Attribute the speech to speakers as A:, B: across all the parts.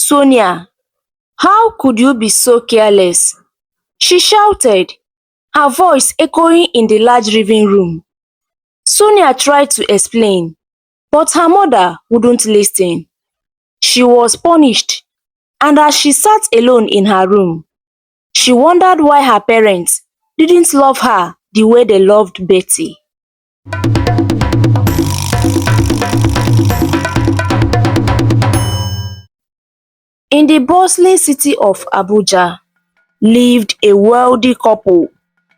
A: "Sonia, how could you be so careless?" she shouted, her voice echoing in the large living room. Sonia tried to explain, but her mother wouldn't listen. She was punished, and as she sat alone in her room, she wondered why her parents didn't love her the way they loved Betty. In the bustling city of Abuja lived a wealthy couple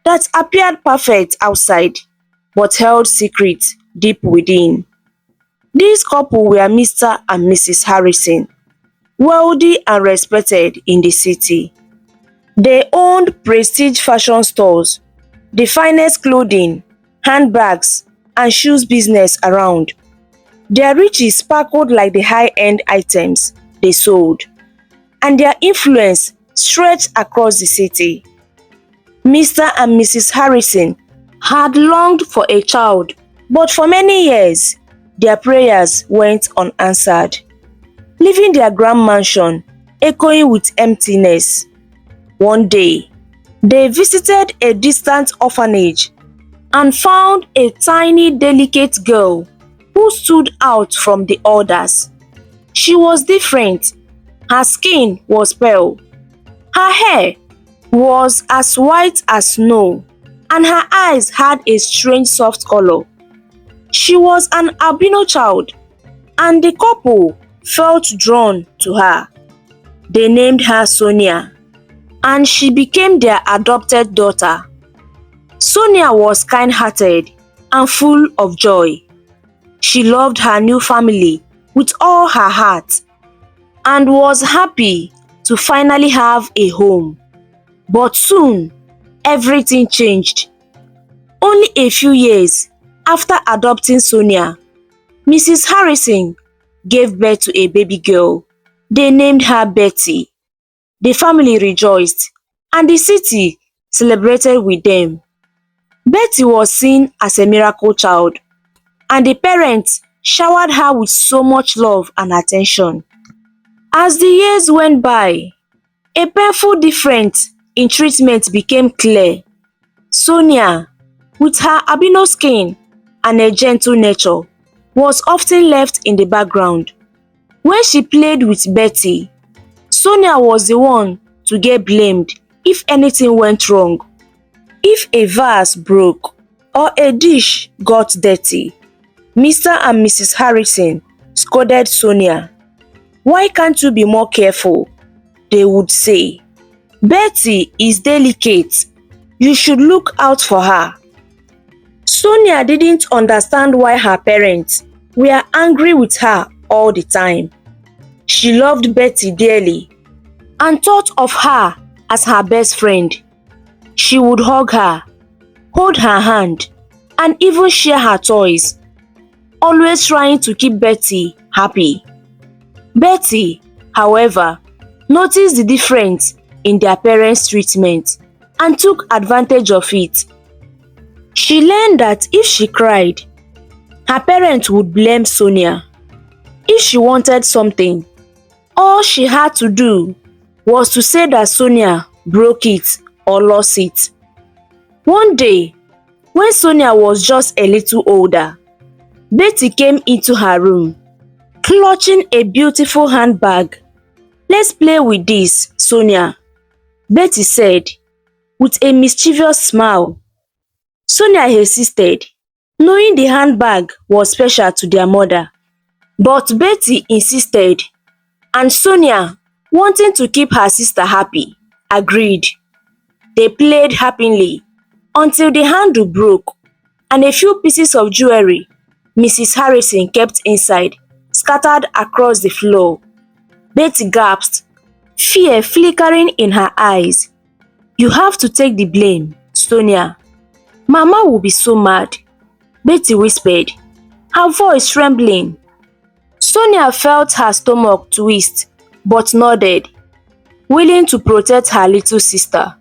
A: that appeared perfect outside but held secrets deep within. This couple were Mr. and Mrs. Harrison, wealthy and respected in the city. They owned prestige fashion stores, the finest clothing, handbags, and shoes business around. Their riches sparkled like the high-end items they sold, and their influence stretched across the city. Mr. and Mrs. Harrison had longed for a child, but for many years, their prayers went unanswered, leaving their grand mansion echoing with emptiness. One day, they visited a distant orphanage and found a tiny, delicate girl who stood out from the others. She was different. Her skin was pale. Her hair was as white as snow, and her eyes had a strange soft color. She was an albino child, and the couple felt drawn to her. They named her Sonia, and she became their adopted daughter. Sonia was kind-hearted and full of joy. She loved her new family with all her heart and was happy to finally have a home. But soon, everything changed. Only a few years after adopting Sonia, Mrs. Harrison gave birth to a baby girl. They named her Betty. The family rejoiced, and the city celebrated with them. Betty was seen as a miracle child, and the parents showered her with so much love and attention. As the years went by, a painful difference in treatment became clear. Sonia, with her albino skin and a gentle nature, was often left in the background. When she played with Betty, Sonia was the one to get blamed if anything went wrong. If a vase broke or a dish got dirty, Mr. and Mrs. Harrison scolded Sonia. "Why can't you be more careful?" they would say. "Betty is delicate. You should look out for her." Sonia didn't understand why her parents were angry with her all the time. She loved Betty dearly and thought of her as her best friend. She would hug her, hold her hand, and even share her toys, always trying to keep Betty happy. Betty, however, noticed the difference in their parents' treatment and took advantage of it. She learned that if she cried, her parents would blame Sonia. If she wanted something, all she had to do was to say that Sonia broke it or lost it. One day, when Sonia was just a little older, Betty came into her room, clutching a beautiful handbag. "Let's play with this, Sonia," Betty said, with a mischievous smile. Sonia hesitated, knowing the handbag was special to their mother. But Betty insisted, and Sonia, wanting to keep her sister happy, agreed. They played happily until the handle broke, and a few pieces of jewelry Mrs. Harrison kept inside scattered across the floor. Betty gasped, fear flickering in her eyes. "You have to take the blame, Sonia. Mama will be so mad," Betty whispered, her voice trembling. Sonia felt her stomach twist but nodded, willing to protect her little sister.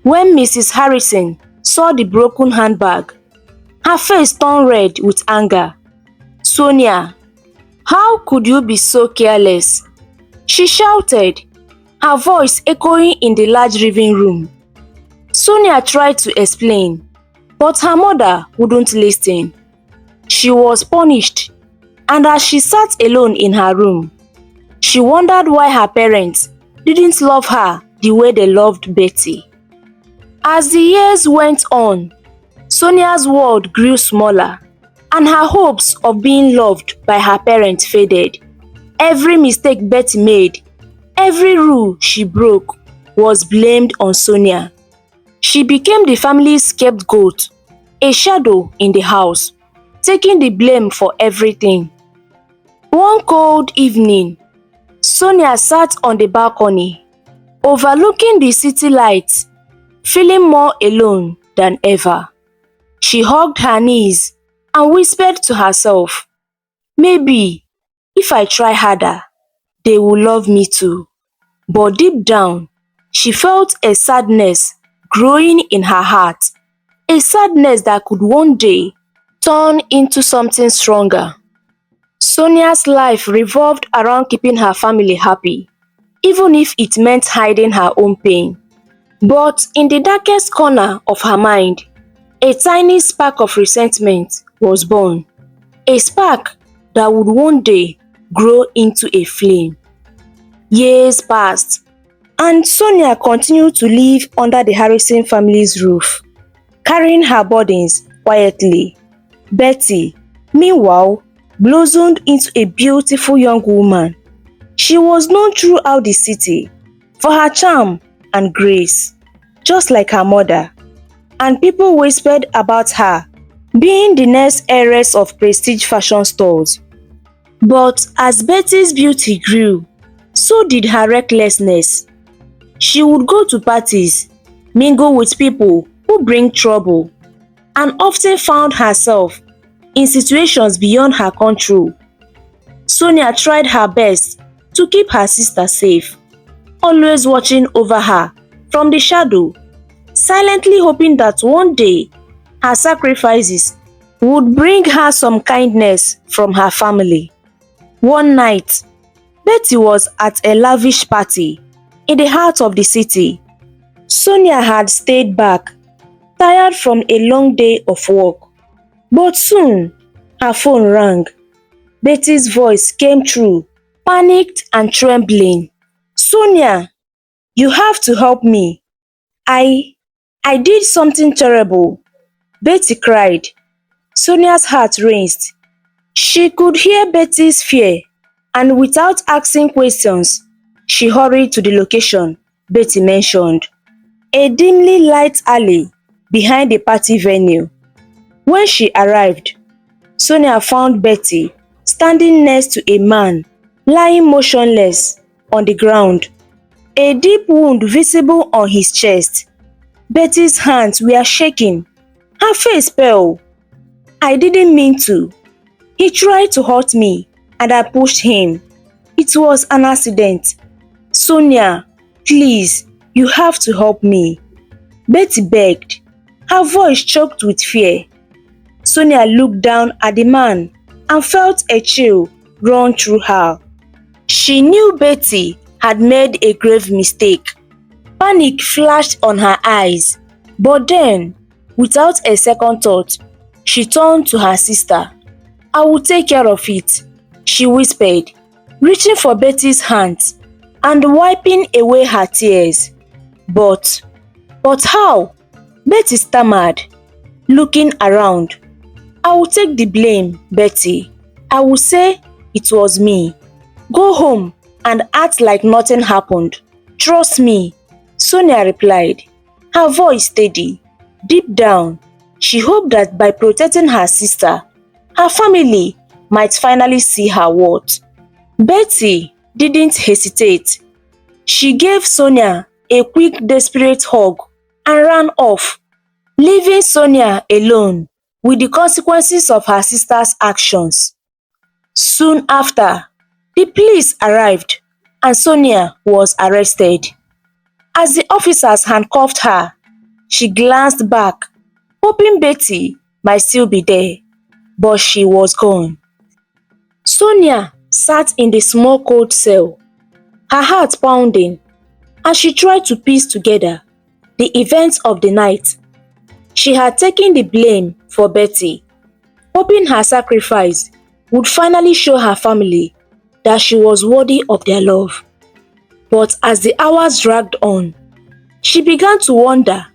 A: When Mrs. Harrison saw the broken handbag, her face turned red with anger. "Sonia, how could you be so careless?" She shouted, her voice echoing in the large living room. Sonia tried to explain, but her mother wouldn't listen. She was punished, and as she sat alone in her room, she wondered why her parents didn't love her the way they loved Betty. As the years went on, Sonia's world grew smaller, and her hopes of being loved by her parents faded. Every mistake Betty made, every rule she broke, was blamed on Sonia. She became the family's scapegoat, a shadow in the house, taking the blame for everything. One cold evening, Sonia sat on the balcony, overlooking the city lights, feeling more alone than ever. She hugged her knees and whispered to herself, maybe if I try harder, they will love me too. But deep down, she felt a sadness growing in her heart, a sadness that could one day turn into something stronger. Sonia's life revolved around keeping her family happy, even if it meant hiding her own pain. But in the darkest corner of her mind, a tiny spark of resentment was born, a spark that would one day grow into a flame. Years passed, and Sonia continued to live under the Harrison family's roof, carrying her burdens quietly. Betty, meanwhile, blossomed into a beautiful young woman. She was known throughout the city for her charm and grace, just like her mother, and people whispered about her being the next heiress of prestige fashion stores. But as Betty's beauty grew, so did her recklessness. She would go to parties, mingle with people who bring trouble, and often found herself in situations beyond her control. Sonia tried her best to keep her sister safe, always watching over her from the shadow, silently hoping that one day her sacrifices would bring her some kindness from her family. One night, Betty was at a lavish party in the heart of the city. Sonia had stayed back, tired from a long day of work. But soon, her phone rang. Betty's voice came through, panicked and trembling. Sonia, you have to help me. I did something terrible, Betty cried. Sonia's heart raced. She could hear Betty's fear, and without asking questions, she hurried to the location Betty mentioned, a dimly lit alley behind the party venue. When she arrived, Sonia found Betty standing next to a man lying motionless on the ground, a deep wound visible on his chest. Betty's hands were shaking, her face pale. I didn't mean to. He tried to hurt me and I pushed him. It was an accident. Sonia, please, you have to help me, Betty begged, her voice choked with fear. Sonia looked down at the man and felt a chill run through her. She knew Betty had made a grave mistake. Panic flashed on her eyes, but then, without a second thought, she turned to her sister. I will take care of it, she whispered, reaching for Betty's hands and wiping away her tears. But how? Betty stammered, looking around. I will take the blame, Betty. I will say it was me. Go home and act like nothing happened. Trust me, Sonia replied, her voice steady. Deep down, she hoped that by protecting her sister, her family might finally see her worth. Betty didn't hesitate. She gave Sonia a quick, desperate hug and ran off, leaving Sonia alone with the consequences of her sister's actions. Soon after, the police arrived and Sonia was arrested. As the officers handcuffed her, she glanced back, hoping Betty might still be there, but she was gone. Sonia sat in the small cold cell, her heart pounding as she tried to piece together the events of the night. She had taken the blame for Betty, hoping her sacrifice would finally show her family that she was worthy of their love. But as the hours dragged on, she began to wonder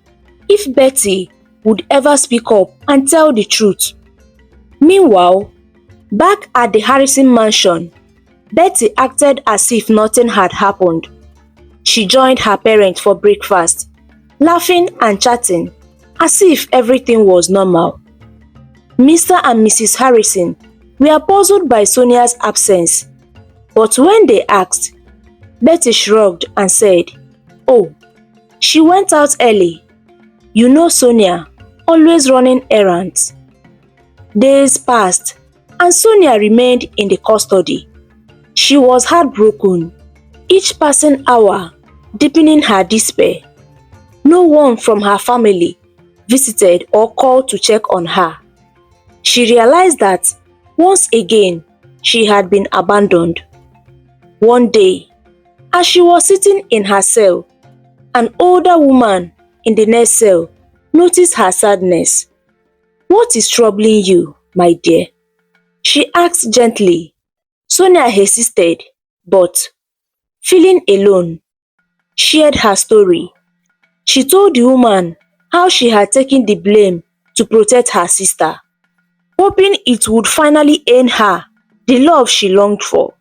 A: if Betty would ever speak up and tell the truth. Meanwhile, back at the Harrison mansion, Betty acted as if nothing had happened. She joined her parents for breakfast, laughing and chatting as if everything was normal. Mr. and Mrs. Harrison were puzzled by Sonia's absence, but when they asked, Betty shrugged and said, "Oh, she went out early. You know Sonia, always running errands." Days passed and Sonia remained in the custody. She was heartbroken, each passing hour deepening her despair. No one from her family visited or called to check on her. She realized that once again she had been abandoned. One day, as she was sitting in her cell, an older woman in the next cell noticed her sadness. "What is troubling you, my dear?" she asked gently. Sonia hesitated, but, feeling alone, shared her story. She told the woman how she had taken the blame to protect her sister, hoping it would finally earn her the love she longed for.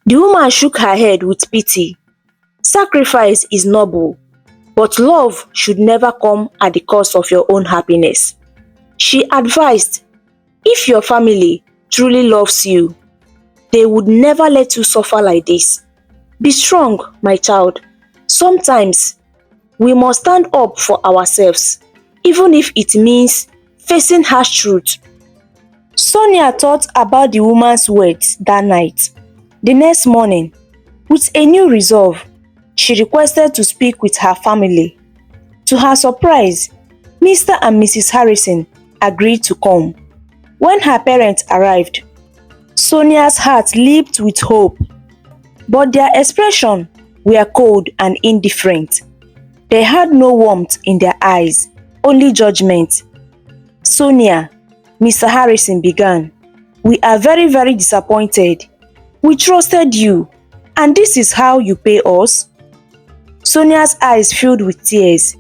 A: The woman shook her head with pity. Sacrifice is noble, but love should never come at the cost of your own happiness. She advised, if your family truly loves you, they would never let you suffer like this. Be strong, my child. Sometimes we must stand up for ourselves, even if it means facing harsh truth. Sonia thought about the woman's words that night. The next morning, with a new resolve, she requested to speak with her family. To her surprise, Mr. and Mrs. Harrison agreed to come. When her parents arrived, Sonia's heart leaped with hope, but their expressions were cold and indifferent. They had no warmth in their eyes, only judgment. "Sonia," Mr. Harrison began, "we are very disappointed. We trusted you, and this is how you pay us?" Sonia's eyes filled with tears.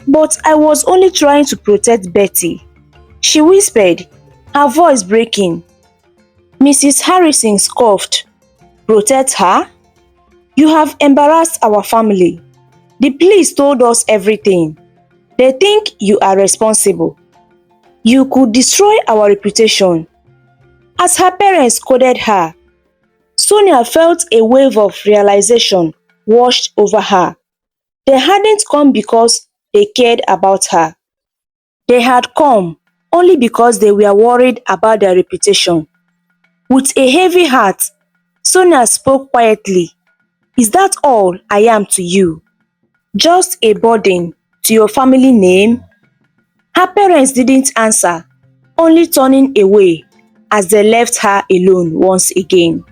A: "But I was only trying to protect Betty," she whispered, her voice breaking. Mrs. Harrison scoffed. "Protect her? You have embarrassed our family. The police told us everything. They think you are responsible. You could destroy our reputation." As her parents scolded her, Sonia felt a wave of realization washed over her. They hadn't come because they cared about her. They had come only because they were worried about their reputation. With a heavy heart, Sonia spoke quietly. "Is that all I am to you? Just a burden to your family name?" Her parents didn't answer, only turning away as they left her alone once again.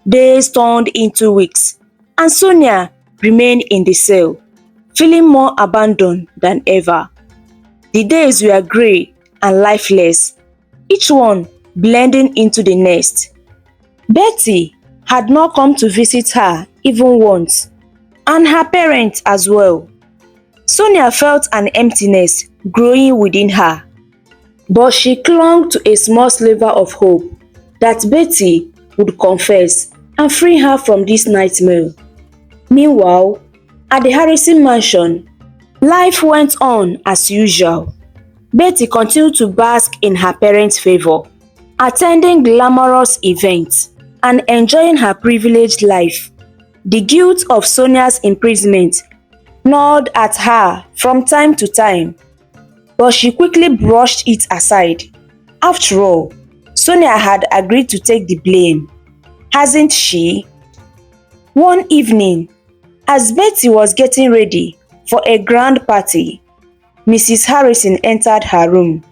A: Days turned into weeks, and Sonia remained in the cell, feeling more abandoned than ever. The days were grey and lifeless, each one blending into the next. Betty had not come to visit her even once, and her parents as well. Sonia felt an emptiness growing within her, but she clung to a small sliver of hope that Betty would confess and free her from this nightmare. Meanwhile, at the Harrison mansion, life went on as usual. Betty continued to bask in her parents' favor, attending glamorous events and enjoying her privileged life. The guilt of Sonia's imprisonment gnawed at her from time to time, but she quickly brushed it aside. After all, Sonia had agreed to take the blame, hasn't she? One evening, as Betty was getting ready for a grand party, Mrs. Harrison entered her room.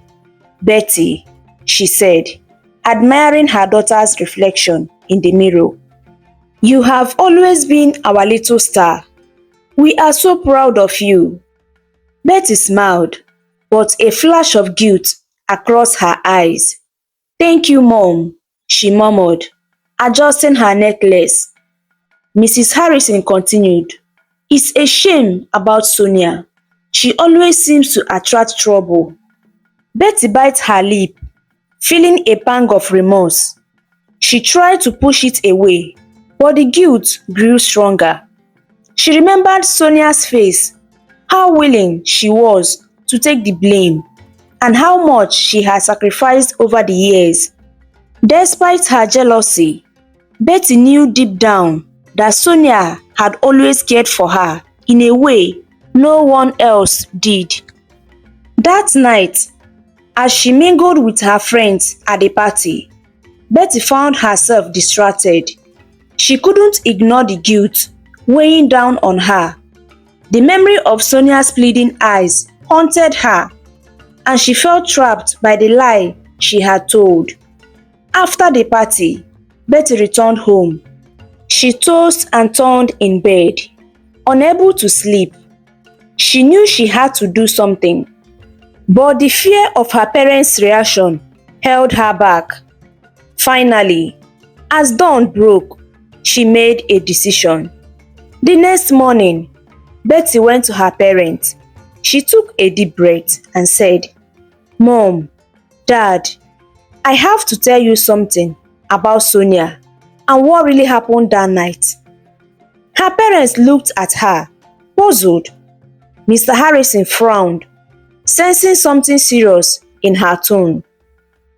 A: "Betty," she said, admiring her daughter's reflection in the mirror, You have always been our little star. We are so proud of you." Betty smiled, but a flash of guilt across her eyes. "Thank you, Mom," she murmured, adjusting her necklace. Mrs. Harrison continued, "It's a shame about Sonia. She always seems to attract trouble." Betty bit her lip, feeling a pang of remorse. She tried to push it away, but the guilt grew stronger. She remembered Sonia's face, how willing she was to take the blame, and how much she had sacrificed over the years. Despite her jealousy, Betty knew deep down that Sonia had always cared for her in a way no one else did. That night, as she mingled with her friends at the party, Betty found herself distracted. She couldn't ignore the guilt weighing down on her. The memory of Sonia's pleading eyes haunted her, and she felt trapped by the lie she had told. After the party, Betty returned home. She tossed and turned in bed, unable to sleep. She knew she had to do something, but the fear of her parents' reaction held her back. Finally, as dawn broke, she made a decision. The next morning, Betty went to her parents. She took a deep breath and said, "Mom, Dad, I have to tell you something about Sonia and what really happened that night." Her parents looked at her, puzzled. Mr. Harrison frowned, sensing something serious in her tone.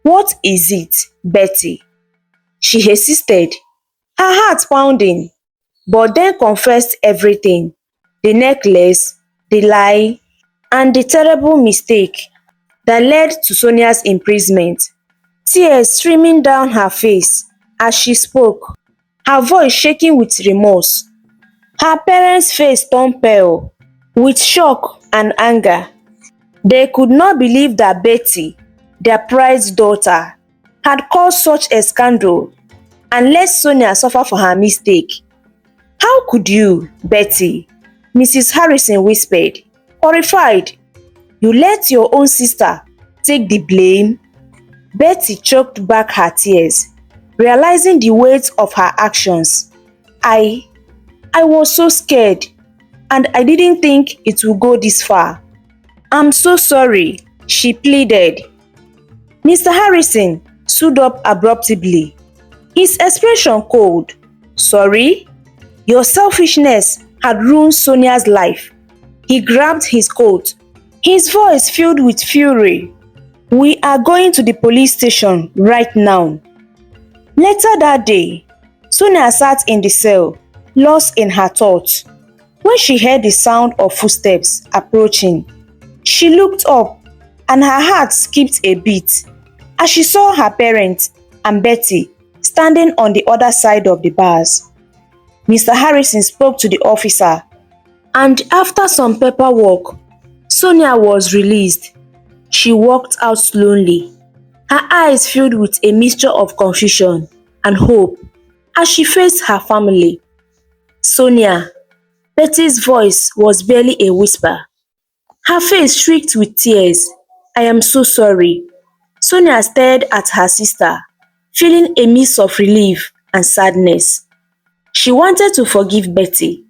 A: "What is it, Betty?" She hesitated, her heart pounding, but then confessed everything: the necklace, the lie, and the terrible mistake that led to Sonia's imprisonment. Tears streaming down her face as she spoke, her voice shaking with remorse. Her parents' face turned pale with shock and anger. They could not believe that Betty, their prized daughter, had caused such a scandal and let Sonia suffer for her mistake. "How could you, Betty?" Mrs. Harrison whispered, horrified. "You let your own sister take the blame?" Betty choked back her tears, realizing the weight of her actions. I was so scared, and I didn't think it would go this far. I'm so sorry," she pleaded. Mr. Harrison stood up abruptly, his expression cold. "Sorry? Your selfishness had ruined Sonia's life." He grabbed his coat, his voice filled with fury. "We are going to the police station right now." Later that day, Sonia sat in the cell, lost in her thoughts. When she heard the sound of footsteps approaching, she looked up and her heart skipped a beat as she saw her parents and Betty standing on the other side of the bars. Mr. Harrison spoke to the officer, and after some paperwork, Sonia was released. She walked out slowly, her eyes filled with a mixture of confusion and hope as she faced her family. "Sonia," Betty's voice was barely a whisper. Her face streaked with tears. "I am so sorry." Sonia stared at her sister, feeling a mix of relief and sadness. She wanted to forgive Betty,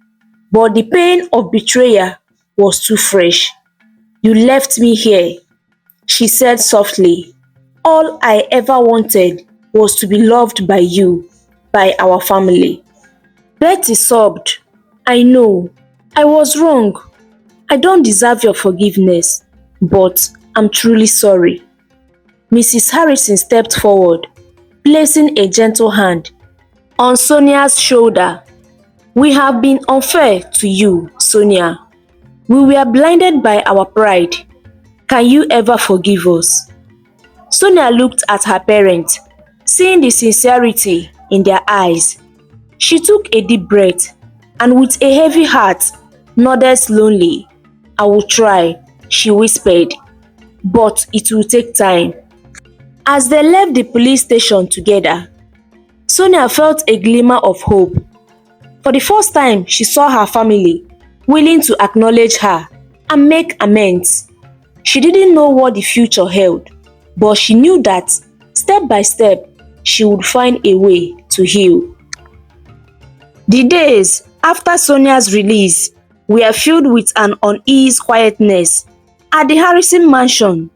A: but the pain of betrayal was too fresh. "You left me here," she said softly. "All I ever wanted was to be loved by you, by our family." Betty sobbed. "I know, I was wrong. I don't deserve your forgiveness, but I'm truly sorry." Mrs. Harrison stepped forward, placing a gentle hand on Sonia's shoulder. "We have been unfair to you, Sonia. We were blinded by our pride. Can you ever forgive us?" Sonia looked at her parents, seeing the sincerity in their eyes. She took a deep breath and with a heavy heart nodded slowly. "I will try," she whispered, "but it will take time." As they left the police station together, Sonia felt a glimmer of hope. For the first time, she saw her family willing to acknowledge her and make amends. She didn't know what the future held, but she knew that step by step, she would find a way to heal. The days after Sonia's release were filled with an uneasy quietness at the Harrison mansion.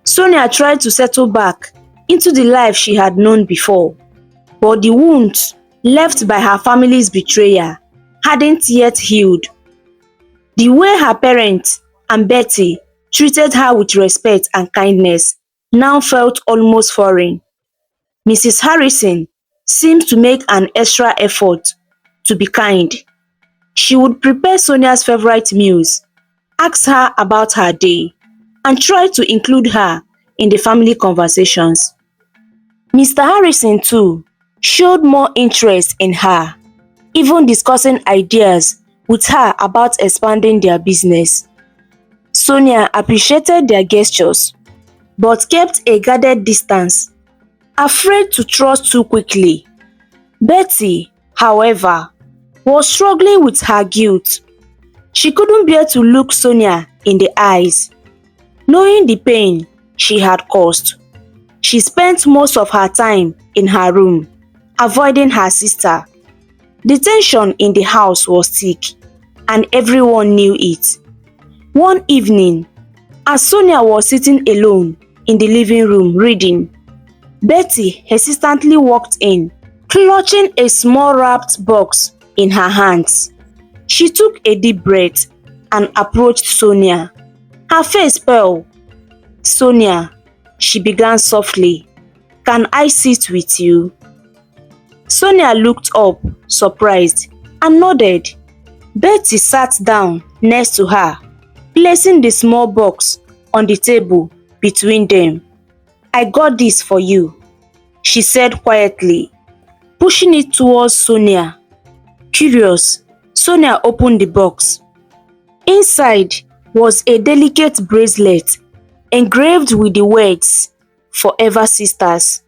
A: Sonia tried to settle back into the life she had known before, but the wounds left by her family's betrayal hadn't yet healed. The way her parents and Betty treated her with respect and kindness now felt almost foreign. Mrs. Harrison seemed to make an extra effort to be kind. She would prepare Sonia's favorite meals, ask her about her day, and try to include her in the family conversations. Mr. Harrison too showed more interest in her, even discussing ideas with her about expanding their business. Sonia appreciated their gestures, but kept a guarded distance, afraid to trust too quickly. Betty, however, was struggling with her guilt. She couldn't bear to look Sonia in the eyes, knowing the pain she had caused. She spent most of her time in her room, avoiding her sister. The tension in the house was thick, and everyone knew it. One evening, as Sonia was sitting alone in the living room reading, Betty hesitantly walked in, clutching a small wrapped box in her hands. She took a deep breath and approached Sonia, her face pale. "Sonia," she began softly, "can I sit with you?" Sonia looked up, surprised, and nodded. Betty sat down next to her, placing the small box on the table between them. "I got this for you," she said quietly, pushing it towards Sonia. Curious, Sonia opened the box. Inside was a delicate bracelet engraved with the words, "Forever Sisters."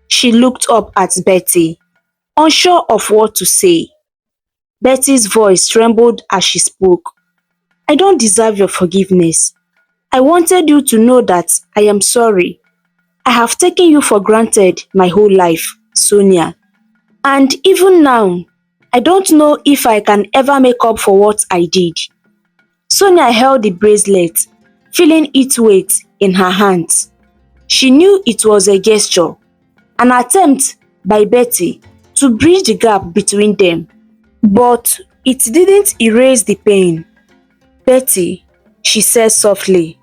A: She looked up at Betty, unsure of what to say. Betty's voice trembled as she spoke. "I don't deserve your forgiveness. I wanted you to know that I am sorry. I have taken you for granted my whole life, Sonia. And even now, I don't know if I can ever make up for what I did." Sonia held the bracelet, feeling its weight in her hands. She knew it was a gesture, an attempt by Betty to bridge the gap between them. But it didn't erase the pain. "Betty," she said softly,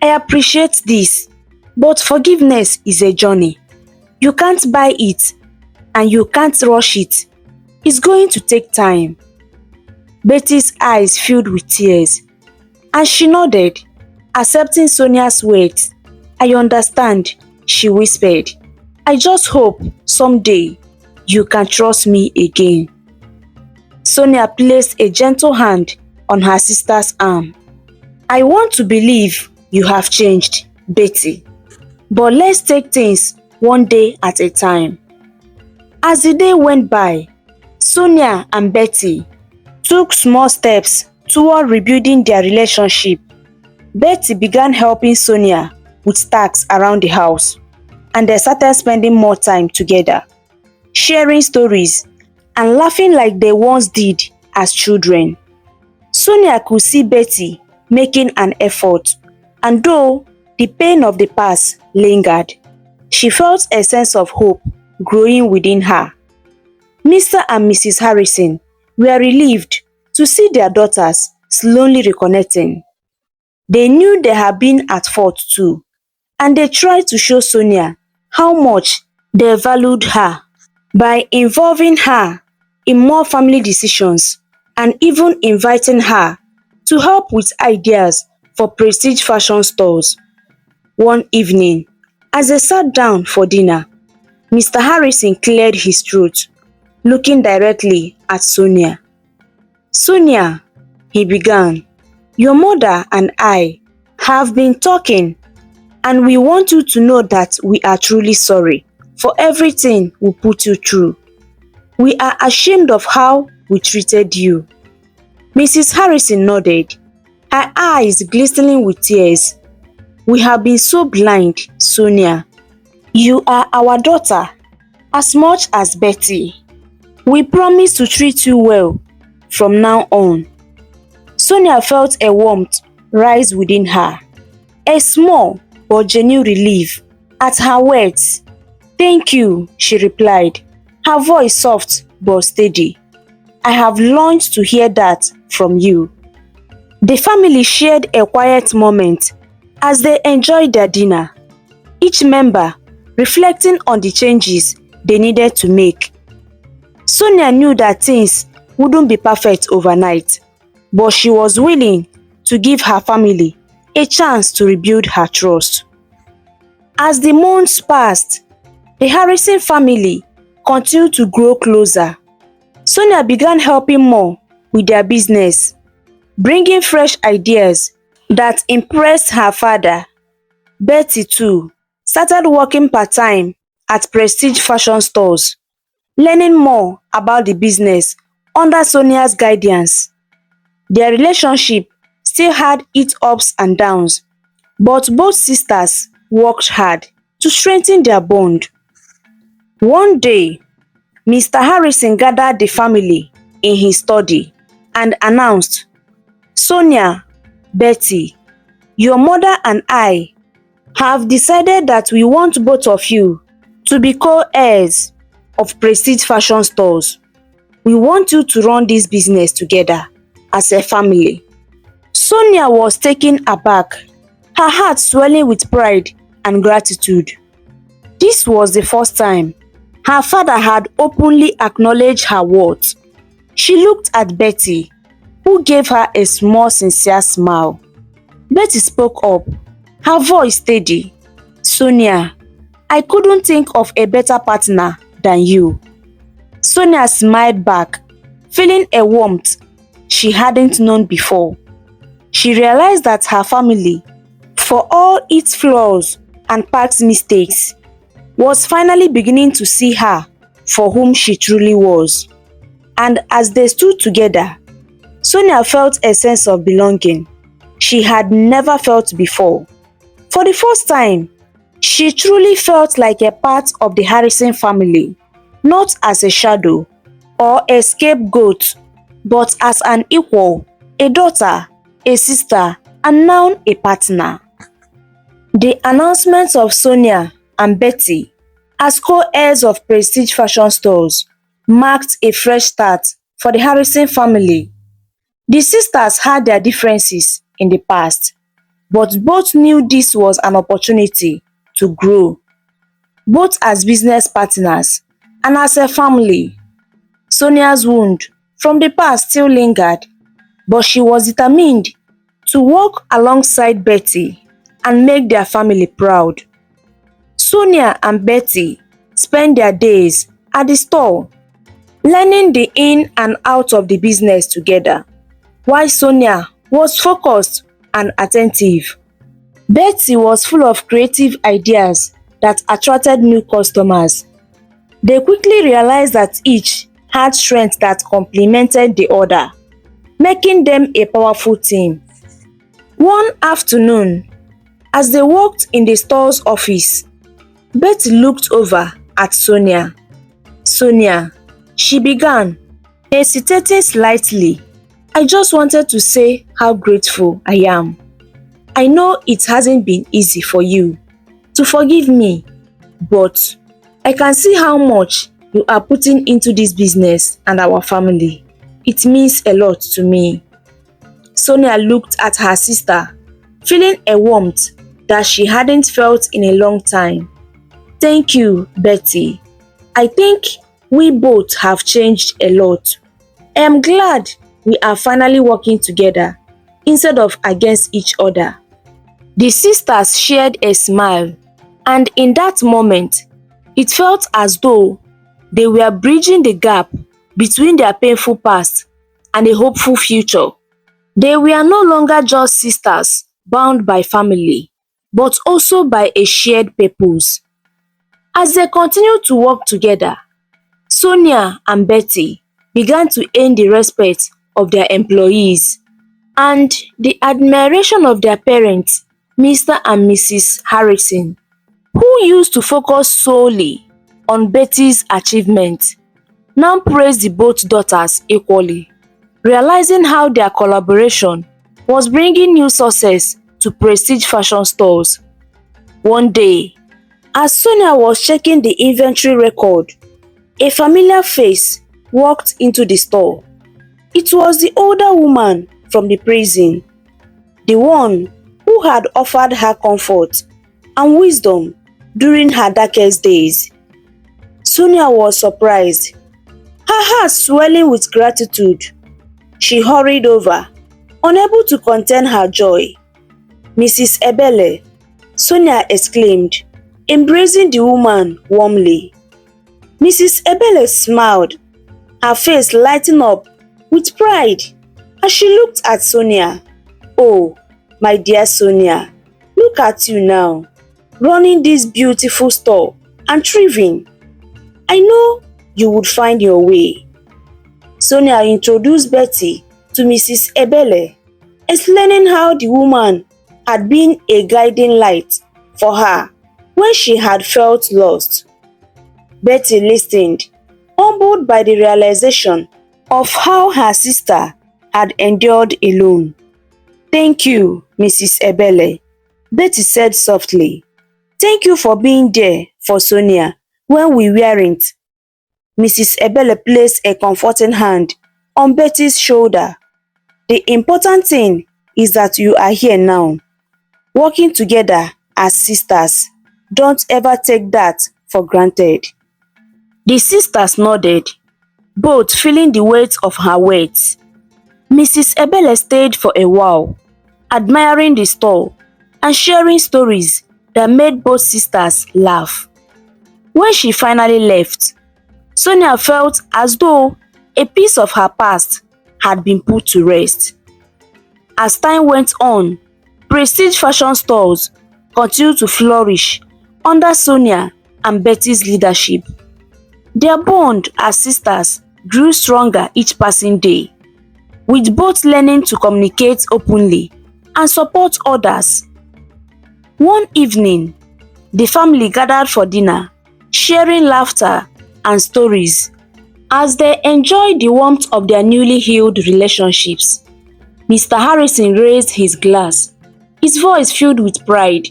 A: "I appreciate this, but forgiveness is a journey. You can't buy it, and you can't rush it. It's going to take time." Betty's eyes filled with tears, and she nodded, accepting Sonia's words. "I understand," she whispered. "I just hope someday you can trust me again." Sonia placed a gentle hand on her sister's arm. "I want to believe you have changed, Betty. But let's take things one day at a time." As the day went by, Sonia and Betty took small steps toward rebuilding their relationship. Betty began helping Sonia with tasks around the house, and they started spending more time together, sharing stories and laughing like they once did as children. Sonia could see Betty making an effort, and though the pain of the past lingered, she felt a sense of hope growing within her. Mr. and Mrs. Harrison were relieved to see their daughters slowly reconnecting. They knew they had been at fault too, and they tried to show Sonia how much they valued her by involving her in more family decisions and even inviting her to help with ideas for prestige fashion stores. One evening, as they sat down for dinner, Mr. Harrison cleared his throat, looking directly at Sonia. "Sonia," he began, "your mother and I have been talking, and we want you to know that we are truly sorry for everything we put you through. We are ashamed of how we treated you." Mrs. Harrison nodded, her eyes glistening with tears. "We have been so blind, Sonia. You are our daughter as much as Betty. We promise to treat you well from now on." Sonia felt a warmth rise within her, a small but genuine relief at her words. "Thank you," she replied, her voice soft but steady. "I have learned to hear that from you." The family shared a quiet moment as they enjoyed their dinner, each member reflecting on the changes they needed to make. Sonia knew that things wouldn't be perfect overnight, but she was willing to give her family a chance to rebuild her trust. As the months passed, the Harrison family continued to grow closer. Sonia began helping more with their business, bringing fresh ideas that impressed her father. Betty, too, started working part-time at prestige fashion stores, learning more about the business under Sonia's guidance. Their relationship still had its ups and downs, but both sisters worked hard to strengthen their bond. One day, Mr. Harrison gathered the family in his study and announced, "Sonia, Betty, your mother and I have decided that we want both of you to be co-heirs of prestige fashion stores. We want you to run this business together as a family." Sonia was taken aback, her heart swelling with pride and gratitude. This was the first time her father had openly acknowledged her worth. She looked at Betty, who gave her a small, sincere smile. Betty spoke up, her voice steady. "Sonia, I couldn't think of a better partner than you." Sonia smiled back, feeling a warmth she hadn't known before. She realized that her family, for all its flaws and past mistakes, was finally beginning to see her for whom she truly was. And as they stood together, Sonia felt a sense of belonging she had never felt before. For the first time, she truly felt like a part of the Harrison family, not as a shadow or a scapegoat, but as an equal, a daughter, a sister, and now a partner. The announcement of Sonia and Betty as co-heirs of prestige fashion stores marked a fresh start for the Harrison family. The sisters had their differences in the past, but both knew this was an opportunity to grow, both as business partners and as a family. Sonia's wound from the past still lingered, but she was determined to work alongside Betty and make their family proud. Sonia and Betty spent their days at the store, learning the in and out of the business together, while Sonia was focused and attentive. Betty was full of creative ideas that attracted new customers. They quickly realized that each had strengths that complemented the other, making them a powerful team. One afternoon, as they walked in the store's office, Betty looked over at Sonia. "Sonia," she began, hesitating slightly, "I just wanted to say how grateful I am. I know it hasn't been easy for you to forgive me, but I can see how much you are putting into this business and our family. It means a lot to me." Sonia looked at her sister, feeling a warmth that she hadn't felt in a long time. "Thank you, Betty. I think we both have changed a lot. I am glad we are finally working together instead of against each other." The sisters shared a smile, and in that moment, it felt as though they were bridging the gap between their painful past and a hopeful future. They were no longer just sisters bound by family, but also by a shared purpose. As they continued to work together, Sonia and Betty began to earn the respect of their employees and the admiration of their parents, Mr. and Mrs. Harrison, who used to focus solely on Betty's achievements, now praised the both daughters equally, realizing how their collaboration was bringing new success to prestige fashion stores. One day, as Sonia was checking the inventory record, a familiar face walked into the store. It was the older woman from the prison, the one who had offered her comfort and wisdom during her darkest days. Sonia was surprised, her heart swelling with gratitude. She hurried over, unable to contain her joy. "Mrs. Ebele," Sonia exclaimed, embracing the woman warmly. Mrs. Ebele smiled, her face lighting up with pride as she looked at Sonia. "Oh, my dear Sonia, look at you now, running this beautiful store and thriving. I know you would find your way." Sonia introduced Betty to Mrs. Ebele, explaining how the woman had been a guiding light for her when she had felt lost. Betty listened, humbled by the realization of how her sister had endured alone. "Thank you, Mrs. Ebele," Betty said softly. "Thank you for being there for Sonia when we weren't." Mrs. Ebele placed a comforting hand on Betty's shoulder. "The important thing is that you are here now, working together as sisters. Don't ever take that for granted." The sisters nodded, both feeling the weight of her words. Mrs. Ebele stayed for a while, admiring the store and sharing stories that made both sisters laugh. When she finally left, Sonia felt as though a piece of her past had been put to rest. As time went on, prestige fashion stores continued to flourish under Sonia and Betty's leadership. Their bond as sisters grew stronger each passing day, with both learning to communicate openly and support others. One evening, the family gathered for dinner, sharing laughter and stories as they enjoyed the warmth of their newly healed relationships. Mr. Harrison raised his glass, his voice filled with pride.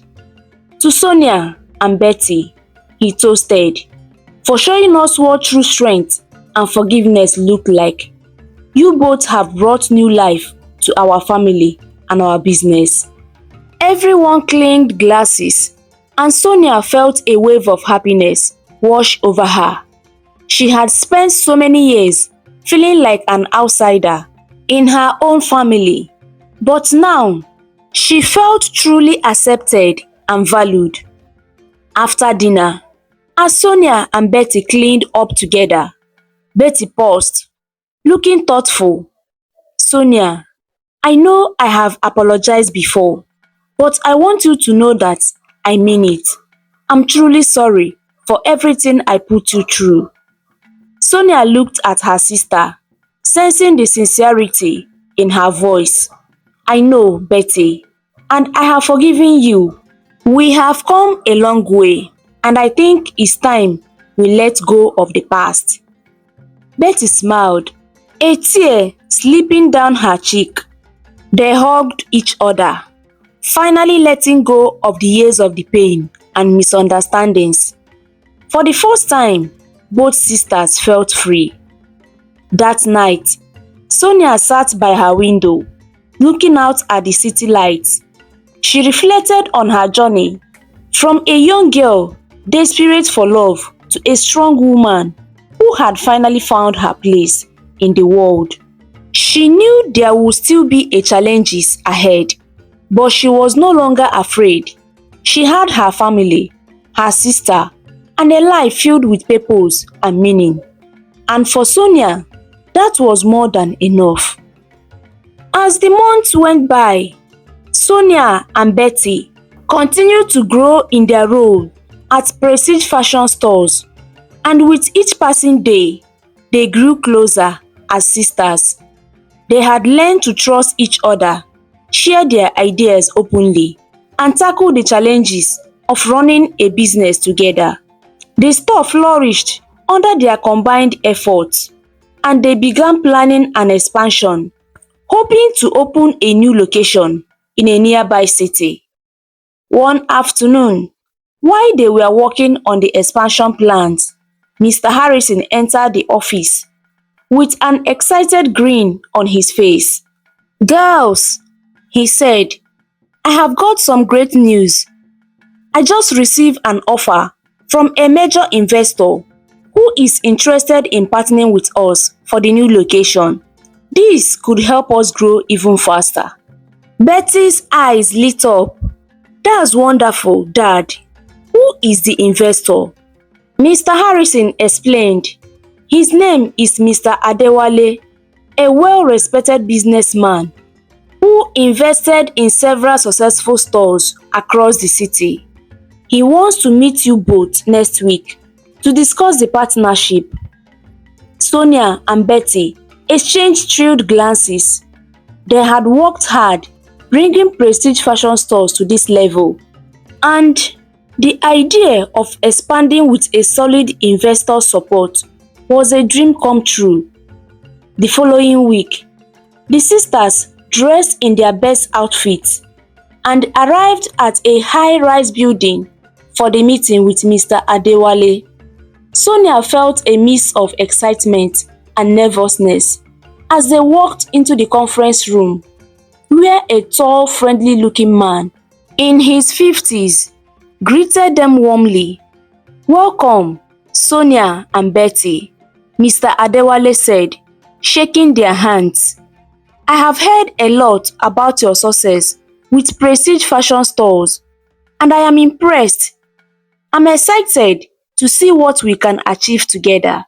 A: "To Sonia and Betty," he toasted, "for showing us what true strength and forgiveness look like. You both have brought new life to our family and our business." Everyone clinked glasses, and Sonia felt a wave of happiness wash over her. She had spent so many years feeling like an outsider in her own family, but now she felt truly accepted and valued. After dinner, as Sonia and Betty cleaned up together, Betty paused, looking thoughtful. "Sonia, I know I have apologized before, but I want you to know that I mean it. I'm truly sorry for everything I put you through." Sonia looked at her sister, sensing the sincerity in her voice. "I know, Betty, and I have forgiven you. We have come a long way, and I think it's time we let go of the past." Betty smiled, a tear slipping down her cheek. They hugged each other, finally letting go of the years of the pain and misunderstandings. For the first time, both sisters felt free. That night, Sonia sat by her window, looking out at the city lights. She reflected on her journey from a young girl desperate for love to a strong woman who had finally found her place in the world. She knew there would still be challenges ahead, but she was no longer afraid. She had her family, her sister, and a life filled with purpose and meaning. And for Sonia, that was more than enough. As the months went by, Sonia and Betty continued to grow in their role at prestige fashion stores, and with each passing day, they grew closer as sisters. They had learned to trust each other, share their ideas openly, and tackle the challenges of running a business together. The store flourished under their combined efforts, and they began planning an expansion, hoping to open a new location in a nearby city. One afternoon, while they were working on the expansion plans, Mr. Harrison entered the office with an excited grin on his face. "Girls," he said, "I have got some great news. I just received an offer from a major investor who is interested in partnering with us for the new location. This could help us grow even faster." Betty's eyes lit up. "That's wonderful, Dad. Who is the investor?" Mr. Harrison explained. "His name is Mr. Adewale, a well-respected businessman who invested in several successful stores across the city. He wants to meet you both next week to discuss the partnership." Sonia and Betty exchanged thrilled glances. They had worked hard bringing prestige fashion stores to this level, and the idea of expanding with a solid investor support was a dream come true. The following week, the sisters dressed in their best outfits and arrived at a high-rise building for the meeting with Mr. Adewale. Sonia felt a mix of excitement and nervousness as they walked into the conference room, where a tall, friendly-looking man in his 50s greeted them warmly. "Welcome, Sonia and Betty," Mr. Adewale said, shaking their hands. "I have heard a lot about your success with prestige fashion stores, and I am impressed. I'm excited to see what we can achieve together."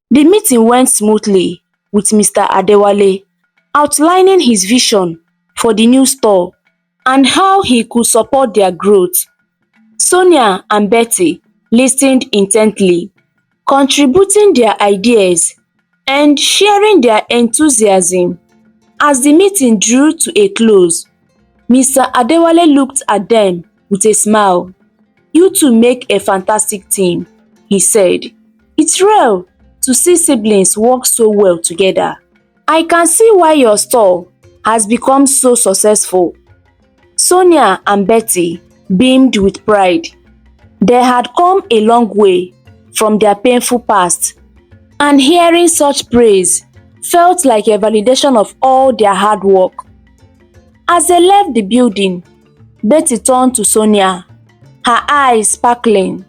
A: The meeting went smoothly, with Mr. Adewale outlining his vision for the new store and how he could support their growth. Sonia and Betty listened intently, contributing their ideas and sharing their enthusiasm. As the meeting drew to a close, Mr. Adewale looked at them with a smile. "You two make a fantastic team," he said. "It's rare to see siblings work so well together. I can see why your store has become so successful." Sonia and Betty beamed with pride. They had come a long way from their painful past, and hearing such praise felt like a validation of all their hard work. As they left the building, Betty turned to Sonia, her eyes sparkling.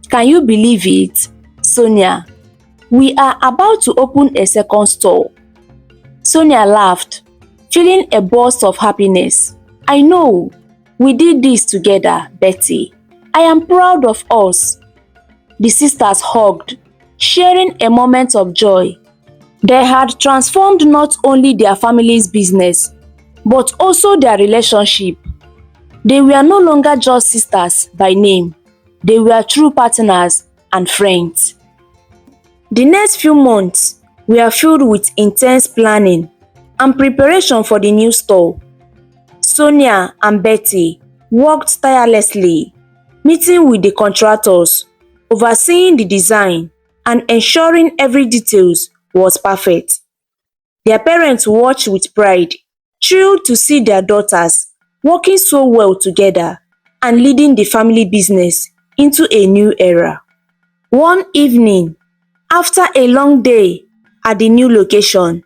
A: "Can you believe it, Sonia? We are about to open a second store." Sonia laughed, feeling a burst of happiness. "I know. We did this together, Betty. I am proud of us." The sisters hugged, sharing a moment of joy. They had transformed not only their family's business, but also their relationship. They were no longer just sisters by name. They were true partners and friends. The next few months were filled with intense planning and preparation for the new store. Sonia and Betty worked tirelessly, meeting with the contractors, overseeing the design, and ensuring every detail was perfect. Their parents watched with pride, thrilled to see their daughters working so well together and leading the family business into a new era. One evening, after a long day at the new location,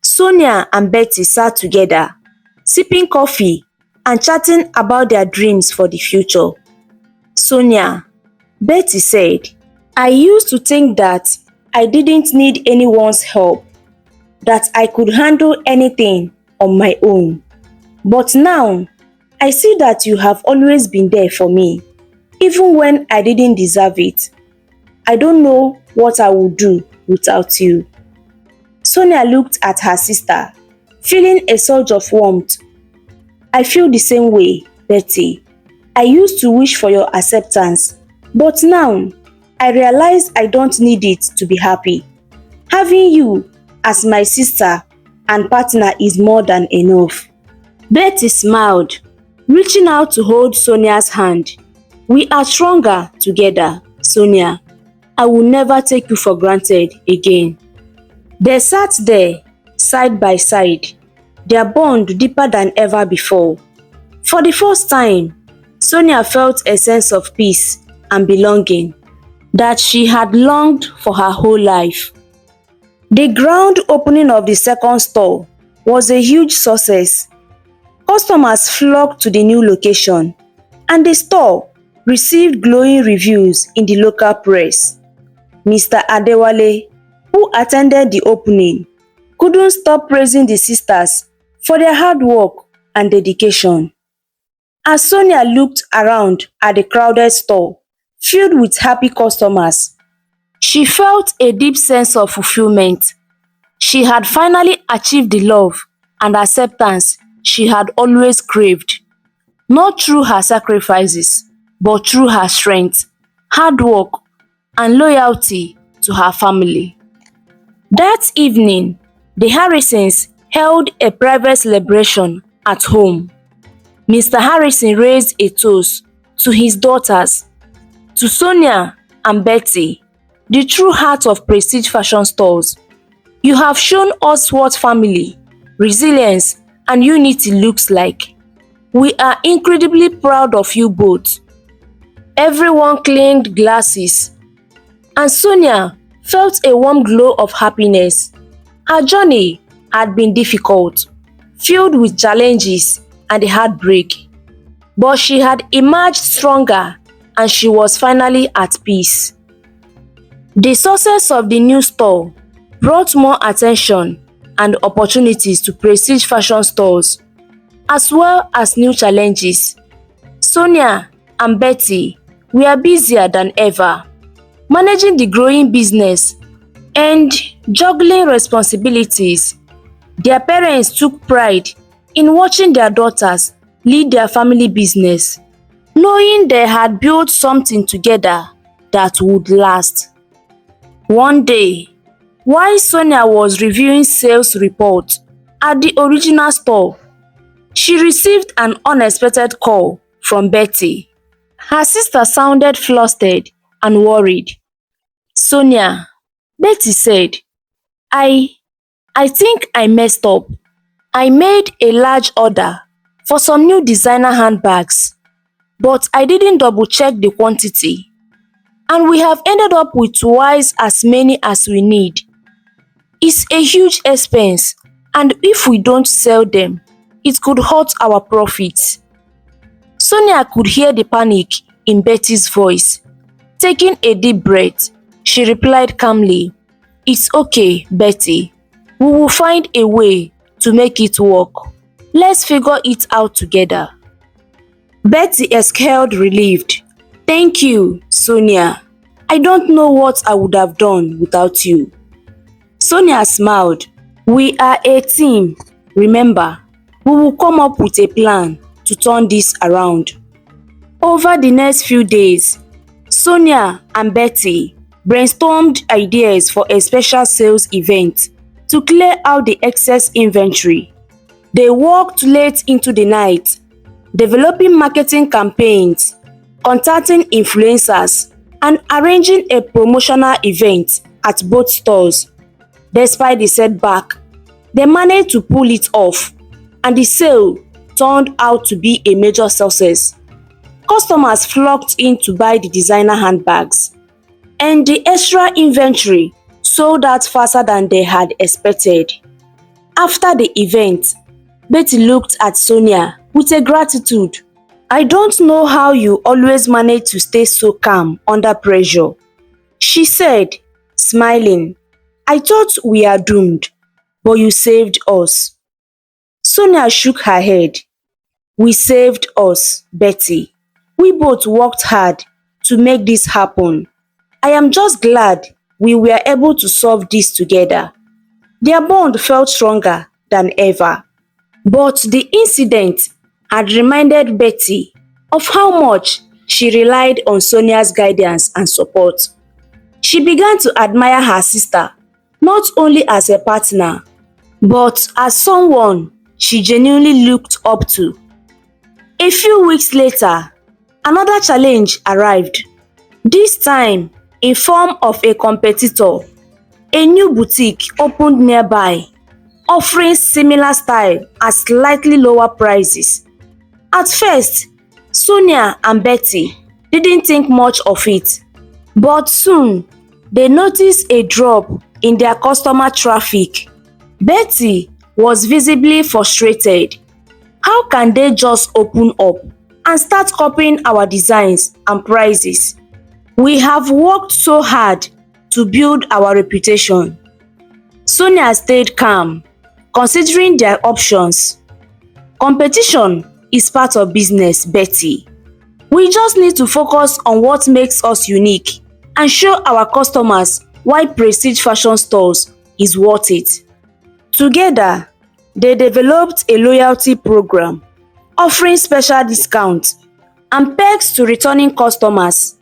A: Sonia and Betty sat together, sipping coffee and chatting about their dreams for the future. "Sonia," Betty said, "I used to think that I didn't need anyone's help, that I could handle anything on my own. But now, I see that you have always been there for me, even when I didn't deserve it. I don't know what I would do without you." Sonia looked at her sister, feeling a surge of warmth. "I feel the same way, Betty. I used to wish for your acceptance, but now I realize I don't need it to be happy. Having you as my sister and partner is more than enough." Betty smiled, reaching out to hold Sonia's hand. "We are stronger together, Sonia. I will never take you for granted again." They sat there, side by side, their bond deeper than ever before. For the first time, Sonia felt a sense of peace and belonging that she had longed for her whole life. The grand opening of the second store was a huge success. Customers flocked to the new location, and the store received glowing reviews in the local press. Mr. Adewale, who attended the opening, couldn't stop praising the sisters for their hard work and dedication. As Sonia looked around at the crowded store, filled with happy customers, she felt a deep sense of fulfillment. She had finally achieved the love and acceptance she had always craved, not through her sacrifices, but through her strength, hard work, and loyalty to her family. That evening, the Harrisons held a private celebration at home. Mr. Harrison raised a toast to his daughters, to Sonia and Betty, the true heart of prestige fashion stores. "You have shown us what family, resilience, and unity looks like. We are incredibly proud of you both." Everyone clinked glasses, and Sonia felt a warm glow of happiness. Her journey had been difficult, filled with challenges and heartbreak, but she had emerged stronger and she was finally at peace. The success of the new store brought more attention and opportunities to prestige fashion stores, as well as new challenges. Sonia and Betty were busier than ever, managing the growing business and juggling responsibilities. Their parents took pride in watching their daughters lead their family business, knowing they had built something together that would last. One day, while Sonia was reviewing sales reports at the original store, she received an unexpected call from Betty. Her sister sounded flustered and worried. "Sonia," Betty said, I think I messed up. I made a large order for some new designer handbags, but I didn't double check the quantity, and we have ended up with twice as many as we need. It's a huge expense, and if we don't sell them, it could hurt our profits." Sonia could hear the panic in Betty's voice. Taking a deep breath, she replied calmly, "It's okay, Betty. We will find a way to make it work. Let's figure it out together." Betty exhaled relieved. "Thank you, Sonia. I don't know what I would have done without you." Sonia smiled. "We are a team, remember. We will come up with a plan to turn this around." Over the next few days, Sonia and Betty brainstormed ideas for a special sales event to clear out the excess inventory. They worked late into the night, developing marketing campaigns, contacting influencers, and arranging a promotional event at both stores. Despite the setback, they managed to pull it off, and the sale turned out to be a major success. Customers flocked in to buy the designer handbags, and the extra inventory sold out faster than they had expected. After the event, Betty looked at Sonia with a gratitude. "I don't know how you always manage to stay so calm under pressure," she said, smiling. "I thought we are doomed, but you saved us." Sonia shook her head. "We saved us, Betty. We both worked hard to make this happen. I am just glad we were able to solve this together." Their bond felt stronger than ever. But the incident had reminded Betty of how much she relied on Sonia's guidance and support. She began to admire her sister not only as a partner, but as someone she genuinely looked up to. A few weeks later, another challenge arrived, this time in form of a competitor. A new boutique opened nearby, offering similar style at slightly lower prices. At first, Sonia and Betty didn't think much of it, but soon they noticed a drop in their customer traffic. Betty was visibly frustrated. How can they just open up and start copying our designs and prices? We have worked so hard to build our reputation. Sonia stayed calm, considering their options. Competition is part of business, Betty. We just need to focus on what makes us unique and show our customers why prestige fashion stores is worth it. Together, they developed a loyalty program offering special discounts and perks to returning customers.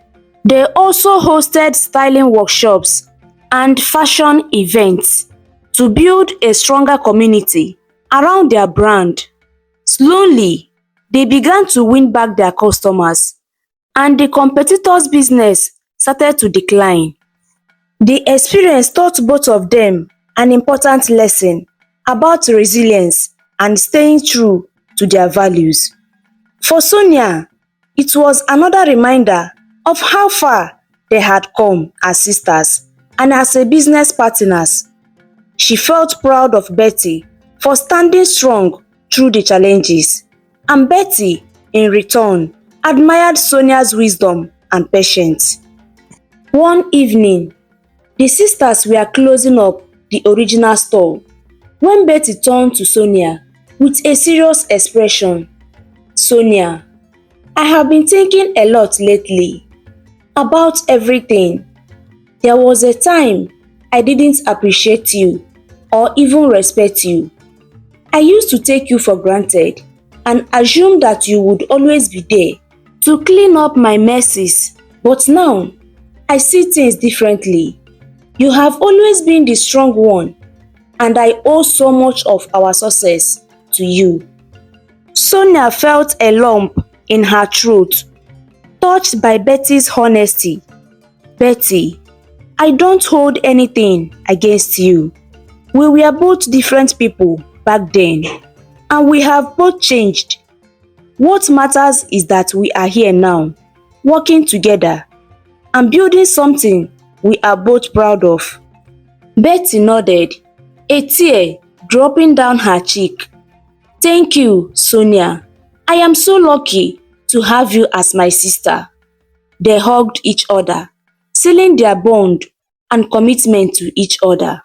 A: They also hosted styling workshops and fashion events to build a stronger community around their brand. Slowly, they began to win back their customers, and the competitors' business started to decline. The experience taught both of them an important lesson about resilience and staying true to their values. For Sonia, it was another reminder of how far they had come as sisters and as a business partners. She felt proud of Betty for standing strong through the challenges, and Betty, in return, admired Sonia's wisdom and patience. One evening, the sisters were closing up the original store when Betty turned to Sonia with a serious expression. "Sonia, I have been thinking a lot lately about everything. There was a time I didn't appreciate you or even respect you. I used to take you for granted and assume that you would always be there to clean up my messes. But now, I see things differently. You have always been the strong one, and I owe so much of our success to you." Sonia felt a lump in her throat, touched by Betty's honesty. "Betty, I don't hold anything against you. We were both different people back then, and we have both changed. What matters is that we are here now, working together and building something we are both proud of." Betty nodded, a tear dropping down her cheek. "Thank you, Sonia. I am so lucky to have you as my sister." They hugged each other, sealing their bond and commitment to each other.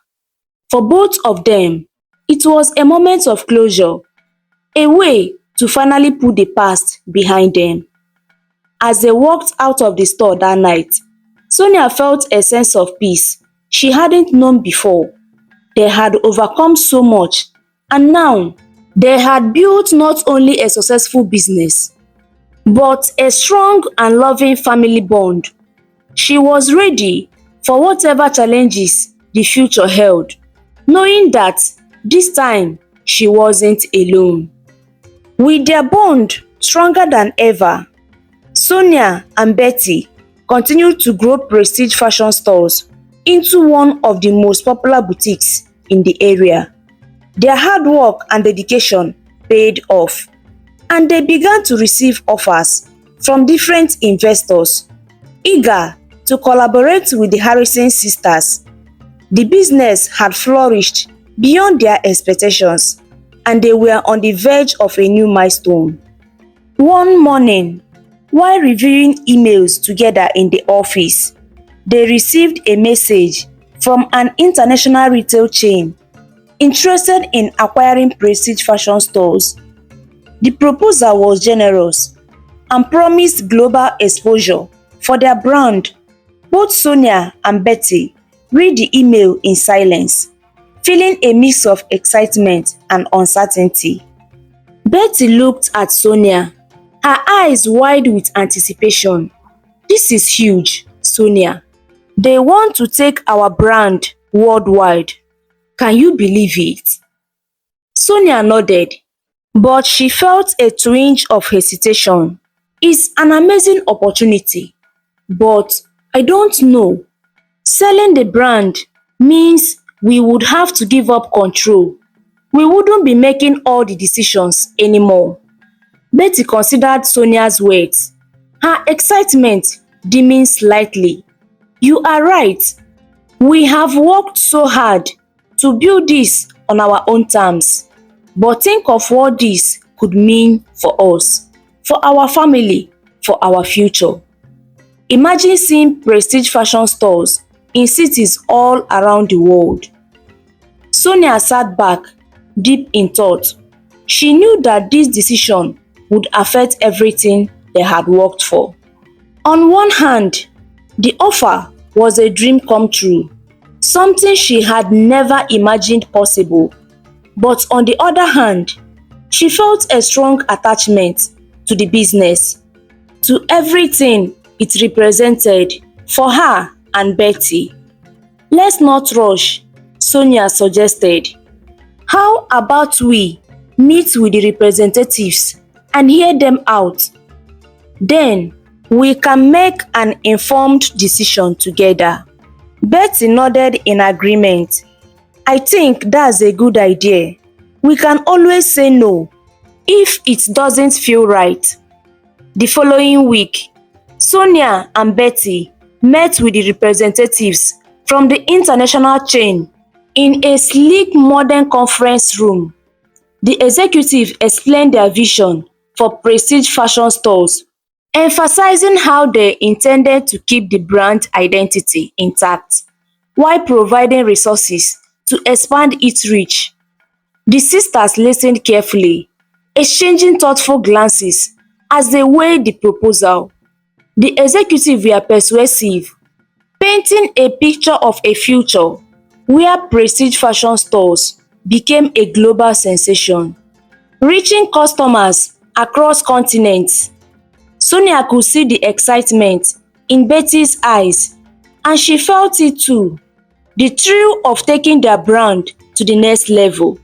A: For both of them, it was a moment of closure, a way to finally put the past behind them. As they walked out of the store that night, Sonia felt a sense of peace she hadn't known before. They had overcome so much, and now they had built not only a successful business, but a strong and loving family bond. She was ready for whatever challenges the future held, knowing that this time she wasn't alone. With their bond stronger than ever, Sonia and Betty continued to grow prestige fashion stores into one of the most popular boutiques in the area. Their hard work and dedication paid off, and they began to receive offers from different investors eager to collaborate with the Harrison sisters. The business had flourished beyond their expectations, and they were on the verge of a new milestone. One morning, while reviewing emails together in the office, they received a message from an international retail chain interested in acquiring prestige fashion stores. The proposal was generous and promised global exposure for their brand. Both Sonia and Betty read the email in silence, feeling a mix of excitement and uncertainty. Betty looked at Sonia, her eyes wide with anticipation. "This is huge, Sonia. They want to take our brand worldwide. Can you believe it? Sonia nodded, but she felt a twinge of hesitation. It's an amazing opportunity, but I don't know. Selling the brand means we would have to give up control. We wouldn't be making all the decisions anymore. Betty considered Sonia's words, her excitement dimming slightly. You are right. We have worked so hard to build this on our own terms. But think of what this could mean for us, for our family, for our future. Imagine seeing prestige fashion stores in cities all around the world. Sonia sat back, deep in thought. She knew that this decision would affect everything they had worked for. On one hand, the offer was a dream come true, something she had never imagined possible. But on the other hand, she felt a strong attachment to the business, to everything it represented for her and Betty. Let's not rush, Sonia suggested. How about we meet with the representatives and hear them out? Then we can make an informed decision together. Betty nodded in agreement. I think that's a good idea. We can always say no if it doesn't feel right. The following week, Sonia and Betty met with the representatives from the international chain in a sleek modern conference room. The executive explained their vision for prestige fashion stores, emphasizing how they intended to keep the brand identity intact while providing resources to expand its reach. The sisters listened carefully, exchanging thoughtful glances as they weighed the proposal. The executive were persuasive, painting a picture of a future where prestige fashion stores became a global sensation, reaching customers across continents. Sonia could see the excitement in Betty's eyes, and she felt it too, the thrill of taking their brand to the next level.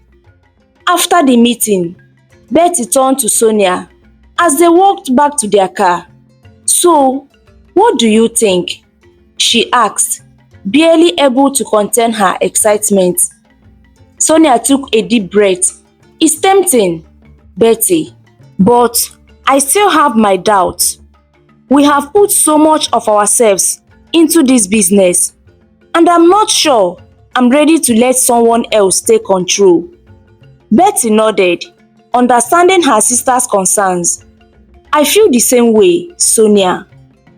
A: After the meeting, Betty turned to Sonia as they walked back to their car. So, what do you think? She asked, barely able to contain her excitement. Sonia took a deep breath. It's tempting, Betty, but I still have my doubts. We have put so much of ourselves into this business, and I'm not sure I'm ready to let someone else take control. Betty nodded, understanding her sister's concerns. I feel the same way, Sonia,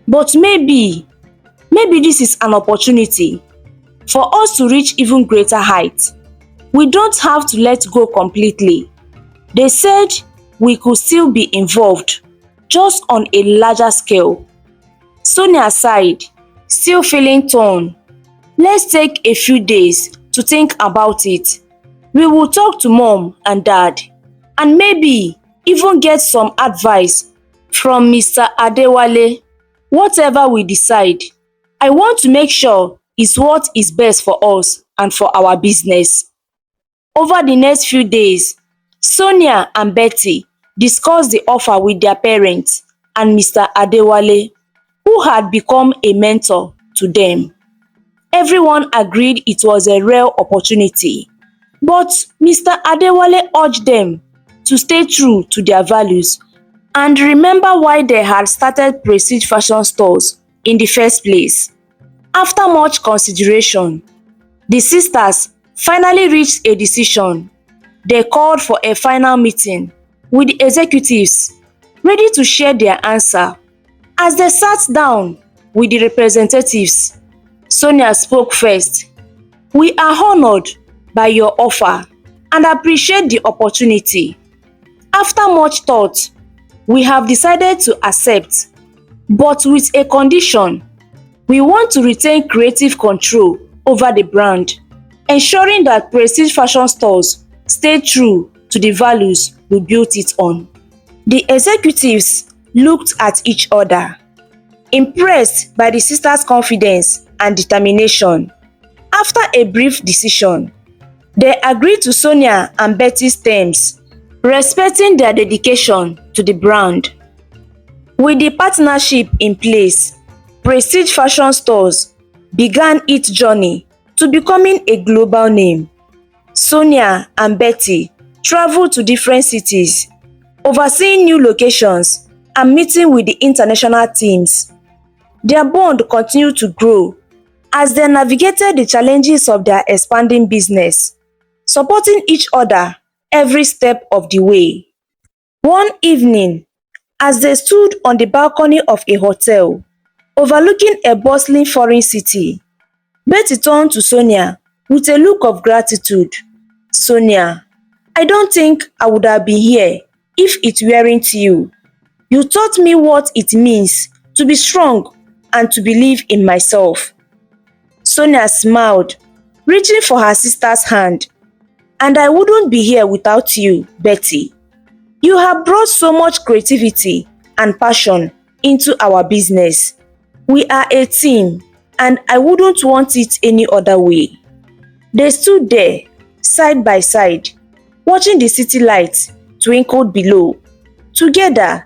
A: but maybe this is an opportunity for us to reach even greater heights. We don't have to let go completely. They said we could still be involved, just on a larger scale. Sonia sighed, still feeling torn. Let's take a few days to think about it. We will talk to Mom and Dad, and maybe even get some advice from Mr. Adewale. Whatever we decide, I want to make sure it's what is best for us and for our business. Over the next few days, Sonia and Betty discussed the offer with their parents and Mr. Adewale, who had become a mentor to them. Everyone agreed it was a rare opportunity, but Mr. Adewale urged them to stay true to their values and remember why they had started prestige fashion stores in the first place. After much consideration, the sisters finally reached a decision. They called for a final meeting with the executives, ready to share their answer. As they sat down with the representatives, Sonia spoke first. We are honored by your offer and appreciate the opportunity. After much thought, we have decided to accept, but with a condition. We want to retain creative control over the brand, ensuring that prestige fashion stores stay true to the values we built it on. The executives looked at each other, impressed by the sisters' confidence and determination. After a brief decision, they agreed to Sonia and Betty's terms, respecting their dedication to the brand. With the partnership in place, Prestige Fashion Stores began its journey to becoming a global name. Sonia and Betty traveled to different cities, overseeing new locations and meeting with the international teams. Their bond continued to grow as they navigated the challenges of their expanding business, supporting each other every step of the way. One evening, as they stood on the balcony of a hotel overlooking a bustling foreign city, Betty turned to Sonia with a look of gratitude. "Sonia, I don't think I would have been here if it weren't you. You taught me what it means to be strong and to believe in myself." Sonia smiled, reaching for her sister's hand. "And I wouldn't be here without you, Betty. You have brought so much creativity and passion into our business. We are a team, and I wouldn't want it any other way." They stood there, side by side, watching the city lights twinkle below. Together,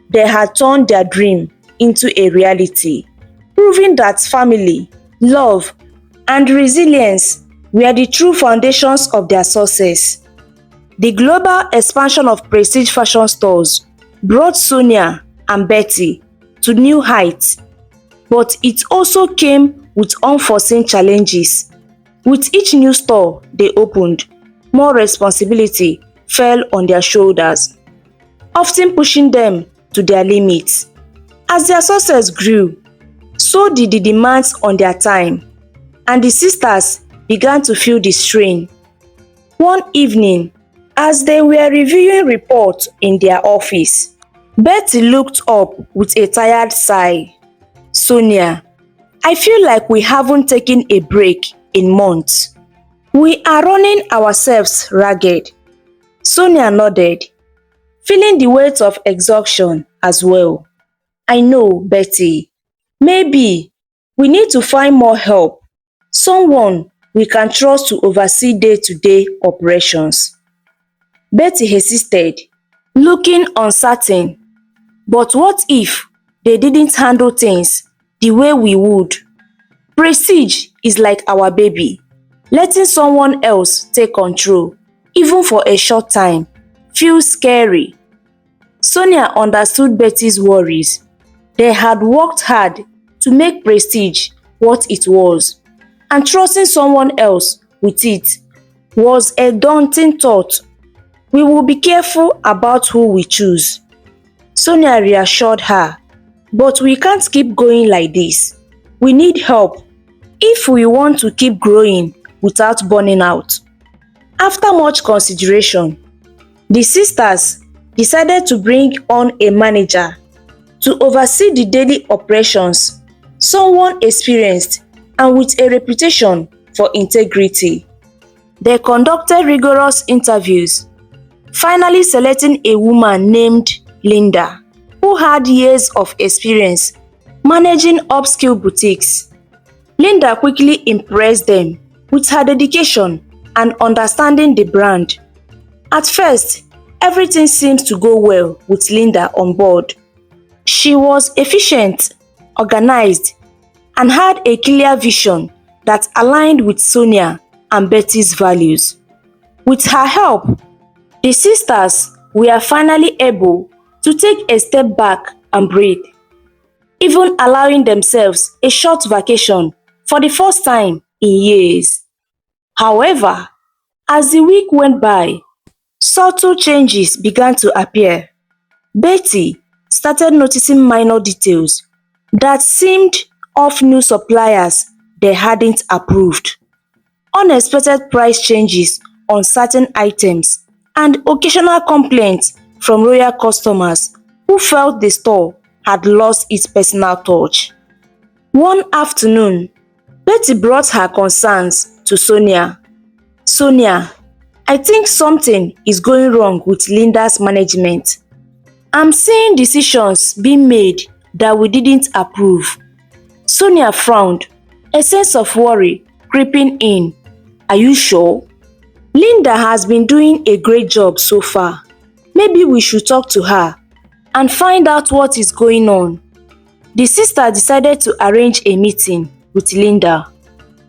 A: they had turned their dream into a reality, proving that family, love, and resilience were the true foundations of their success. The global expansion of Prestige Fashion Stores brought Sonia and Betty to new heights, but it also came with unforeseen challenges. With each new store they opened, more responsibility fell on their shoulders, often pushing them to their limits. As their success grew, so did the demands on their time, and the sisters began to feel the strain. One evening, as they were reviewing reports in their office, Betty looked up with a tired sigh. "Sonia, I feel like we haven't taken a break in months. We are running ourselves ragged." Sonia nodded, feeling the weight of exhaustion as well. "I know, Betty. Maybe we need to find more help, someone we can trust to oversee day-to-day operations." Betty hesitated, looking uncertain. "But what if they didn't handle things the way we would? Prestige is like our baby. Letting someone else take control, even for a short time, feels scary." Sonia understood Betty's worries. They had worked hard to make Prestige what it was, and trusting someone else with it was a daunting thought. "We will be careful about who we choose," Sonia reassured her. "But we can't keep going like this. We need help if we want to keep growing without burning out." After much consideration, the sisters decided to bring on a manager to oversee the daily operations, someone experienced and with a reputation for integrity. They conducted rigorous interviews, finally selecting a woman named Linda, who had years of experience managing upscale boutiques. Linda quickly impressed them with her dedication and understanding the brand. At first, everything seemed to go well with Linda on board. She was efficient, organized, and had a clear vision that aligned with Sonia and Betty's values. With her help, the sisters were finally able to take a step back and breathe, even allowing themselves a short vacation for the first time in years. However, as the week went by, subtle changes began to appear. Betty started noticing minor details that seemed off. New suppliers they hadn't approved, unexpected price changes on certain items, and occasional complaints from loyal customers who felt the store had lost its personal touch. One afternoon, Betty brought her concerns to Sonia. "Sonia, I think something is going wrong with Linda's management. I'm seeing decisions being made that we didn't approve." Sonia frowned, a sense of worry creeping in. Are you sure? Linda has been doing a great job so far. Maybe we should talk to her and find out what is going on. The sister decided to arrange a meeting with Linda,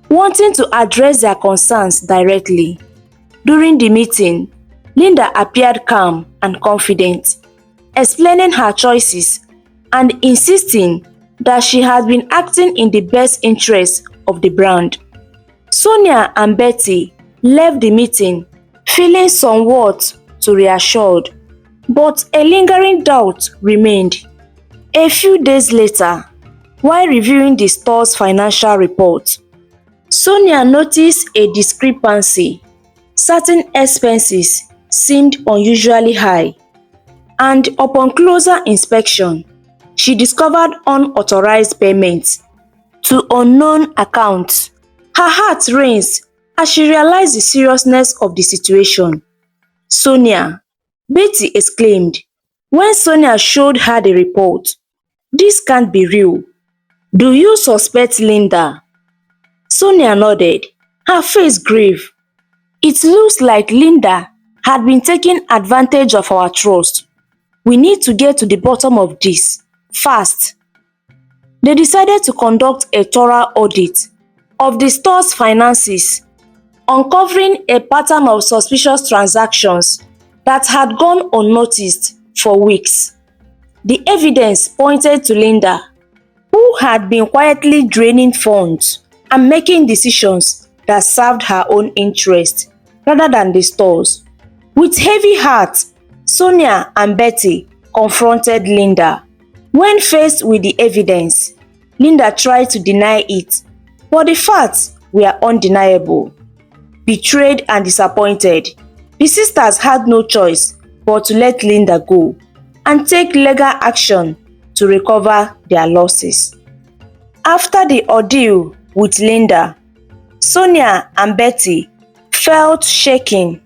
A: wanting to address their concerns directly. During the meeting, Linda appeared calm and confident, explaining her choices and insisting that she had been acting in the best interest of the brand. Sonia and Betty left the meeting feeling somewhat reassured, but a lingering doubt remained. A few days later, while reviewing the store's financial report, Sonia noticed a discrepancy. Certain expenses seemed unusually high, and upon closer inspection, she discovered unauthorized payments to unknown accounts. Her heart raced as she realized the seriousness of the situation. "Sonia," Betty exclaimed when Sonia showed her the report, "this can't be real. Do you suspect Linda?" Sonia nodded, her face grave. "It looks like Linda had been taking advantage of our trust. We need to get to the bottom of this, fast." They decided to conduct a thorough audit of the store's finances, uncovering a pattern of suspicious transactions that had gone unnoticed for weeks. The evidence pointed to Linda, who had been quietly draining funds and making decisions that served her own interest rather than the store's. With heavy hearts, Sonia and Betty confronted Linda. When faced with the evidence, Linda tried to deny it, but the facts were undeniable. Betrayed and disappointed, the sisters had no choice but to let Linda go and take legal action to recover their losses. After the ordeal with Linda, Sonia and Betty felt shaken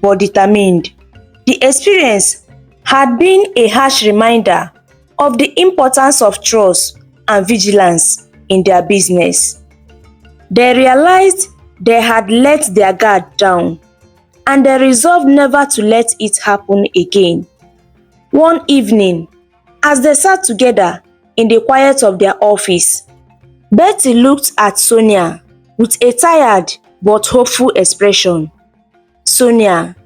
A: but determined. The experience had been a harsh reminder of the importance of trust and vigilance in their business. They realized they had let their guard down, and they resolved never to let it happen again. One evening, as they sat together in the quiet of their office, Betty looked at Sonia with a tired but hopeful expression. "Sonia,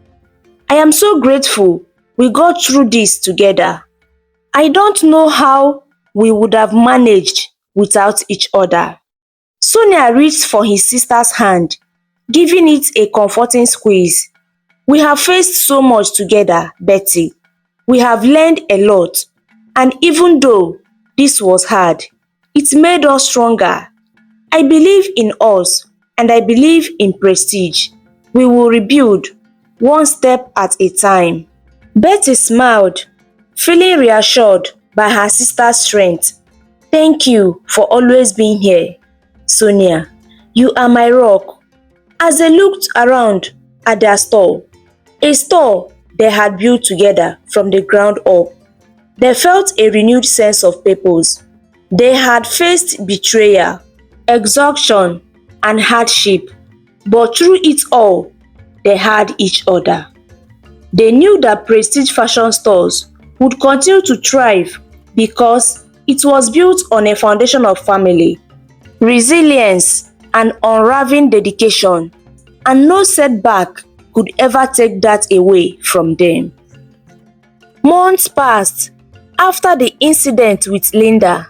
A: I am so grateful we got through this together. I don't know how we would have managed without each other." Sonia reached for his sister's hand, giving it a comforting squeeze. "We have faced so much together, Betty. We have learned a lot, and even though this was hard, it made us stronger. I believe in us, and I believe in Prestige. We will rebuild, one step at a time." Betty smiled, feeling reassured by her sister's strength. "Thank you for always being here, Sonia. You are my rock." As they looked around at their store, a store they had built together from the ground up, they felt a renewed sense of purpose. They had faced betrayal, exhaustion, and hardship, but through it all, they had each other. They knew that Prestige fashion stores would continue to thrive because it was built on a foundation of family, resilience, and unwavering dedication, and no setback could ever take that away from them. Months passed after the incident with Linda.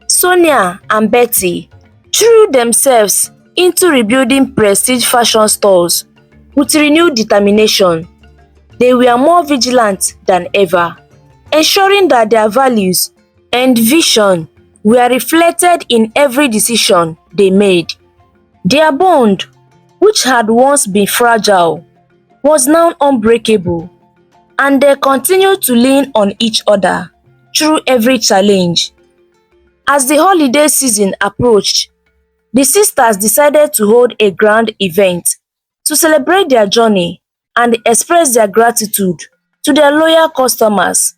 A: Sonia and Betty threw themselves into rebuilding Prestige fashion stores with renewed determination. They were more vigilant than ever, ensuring that their values and vision were reflected in every decision they made. Their bond, which had once been fragile, was now unbreakable, and they continued to lean on each other through every challenge. As the holiday season approached, the sisters decided to hold a grand event to celebrate their journey and express their gratitude to their loyal customers.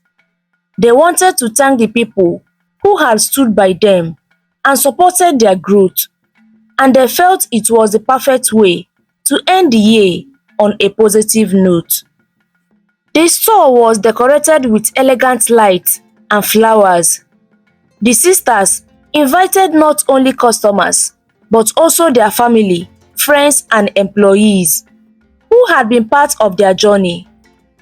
A: They wanted to thank the people who had stood by them and supported their growth. and they felt it was the perfect way to end the year on a positive note. The store was decorated with elegant lights and flowers. The sisters invited not only customers but also their family, friends and employees who had been part of their journey.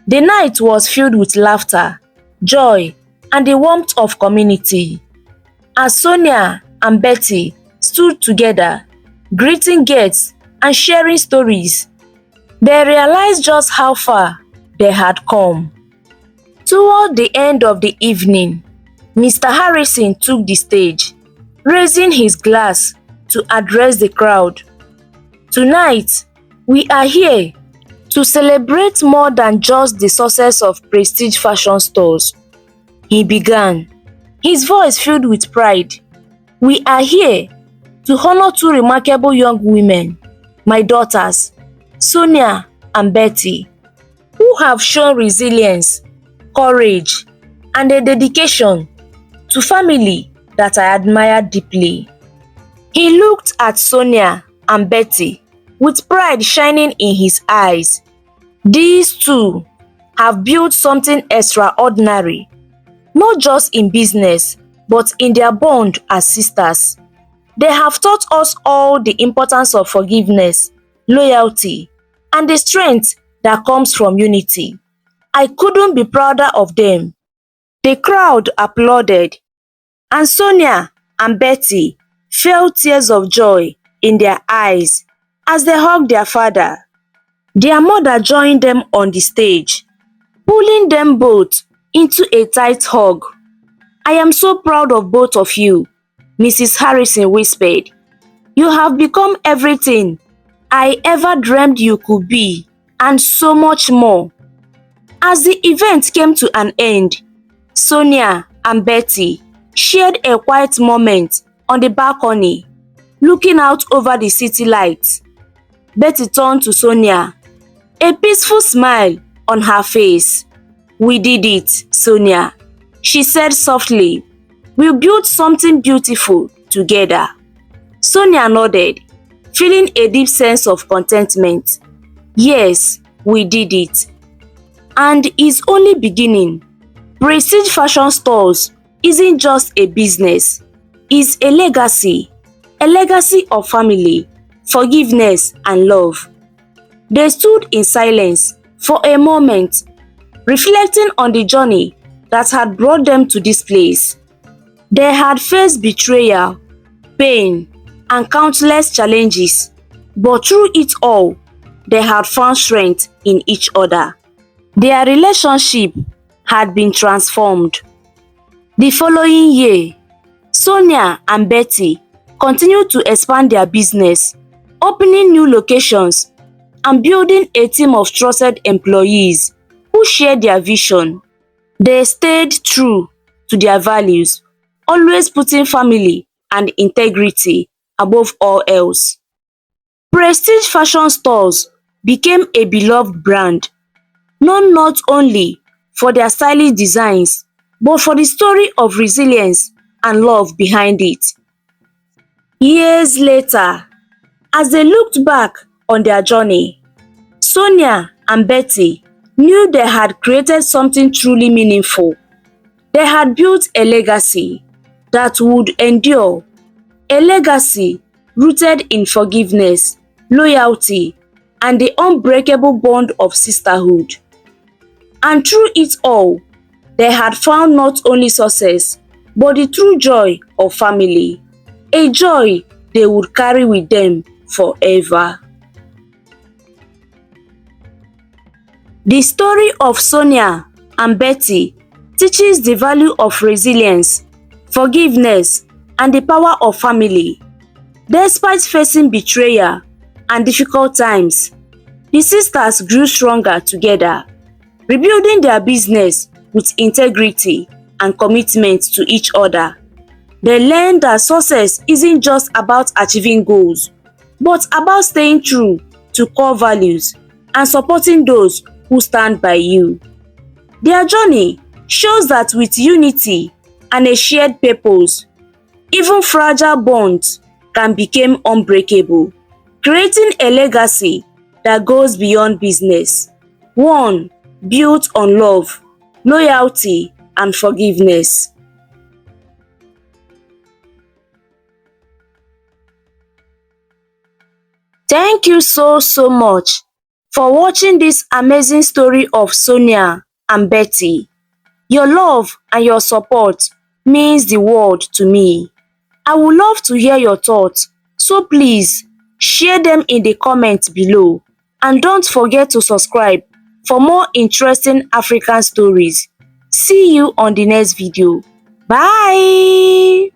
A: The night was filled with laughter, joy and the warmth of community. As Sonia and Betty stood together, greeting guests and sharing stories, they realized just how far they had come. Toward the end of the evening, Mr. Harrison took the stage, raising his glass to address the crowd. Tonight, we are here to celebrate more than just the success of prestige fashion stores. He began, his voice filled with pride. We are here to honor two remarkable young women, my daughters, Sonia and Betty, who have shown resilience, courage, and a dedication to family that I admire deeply. He looked at Sonia and Betty with pride shining in his eyes. These two have built something extraordinary, not just in business, but in their bond as sisters. They have taught us all the importance of forgiveness, loyalty, and the strength that comes from unity. I couldn't be prouder of them. The crowd applauded, and Sonia and Betty felt tears of joy in their eyes as they hugged their father. Their mother joined them on the stage, pulling them both into a tight hug. I am so proud of both of you, Mrs. Harrison whispered. You have become everything I ever dreamed you could be, and so much more. As the event came to an end, Sonia and Betty shared a quiet moment on the balcony, looking out over the city lights. Betty turned to Sonia, a peaceful smile on her face. We did it, Sonia, she said softly. We built something beautiful together. Sonia nodded, feeling a deep sense of contentment. Yes, we did it. And it's only beginning. Prestige fashion stores isn't just a business, it's a legacy of family, forgiveness and love. They stood in silence for a moment, reflecting on the journey that had brought them to this place. They had faced betrayal, pain, and countless challenges, but through it all, they had found strength in each other. Their relationship had been transformed. The following year, Sonia and Betty continued to expand their business, opening new locations and building a team of trusted employees who shared their vision. They stayed true to their values, always putting family and integrity above all else. Prestige fashion stores became a beloved brand, known not only for their stylish designs, but for the story of resilience and love behind it. Years later, as they looked back on their journey, Sonia and Betty knew they had created something truly meaningful. They had built a legacy that would endure, a legacy rooted in forgiveness, loyalty, and the unbreakable bond of sisterhood. And through it all, they had found not only success, but the true joy of family, a joy they would carry with them forever. The story of Sonia and Betty teaches the value of resilience, forgiveness, and the power of family. Despite facing betrayal and difficult times, the sisters grew stronger together, rebuilding their business with integrity and commitment to each other. They learned that success isn't just about achieving goals, but about staying true to core values and supporting those who stand by you. Their journey shows that with unity and a shared purpose, even fragile bonds can become unbreakable, creating a legacy that goes beyond business. One built on love, loyalty, and forgiveness. Thank you so much for watching this amazing story of Sonia and Betty. Your love and your support means the world to me. I would love to hear your thoughts, so please share them in the comments below, and don't forget to subscribe for more interesting African stories. See you on the next video. Bye!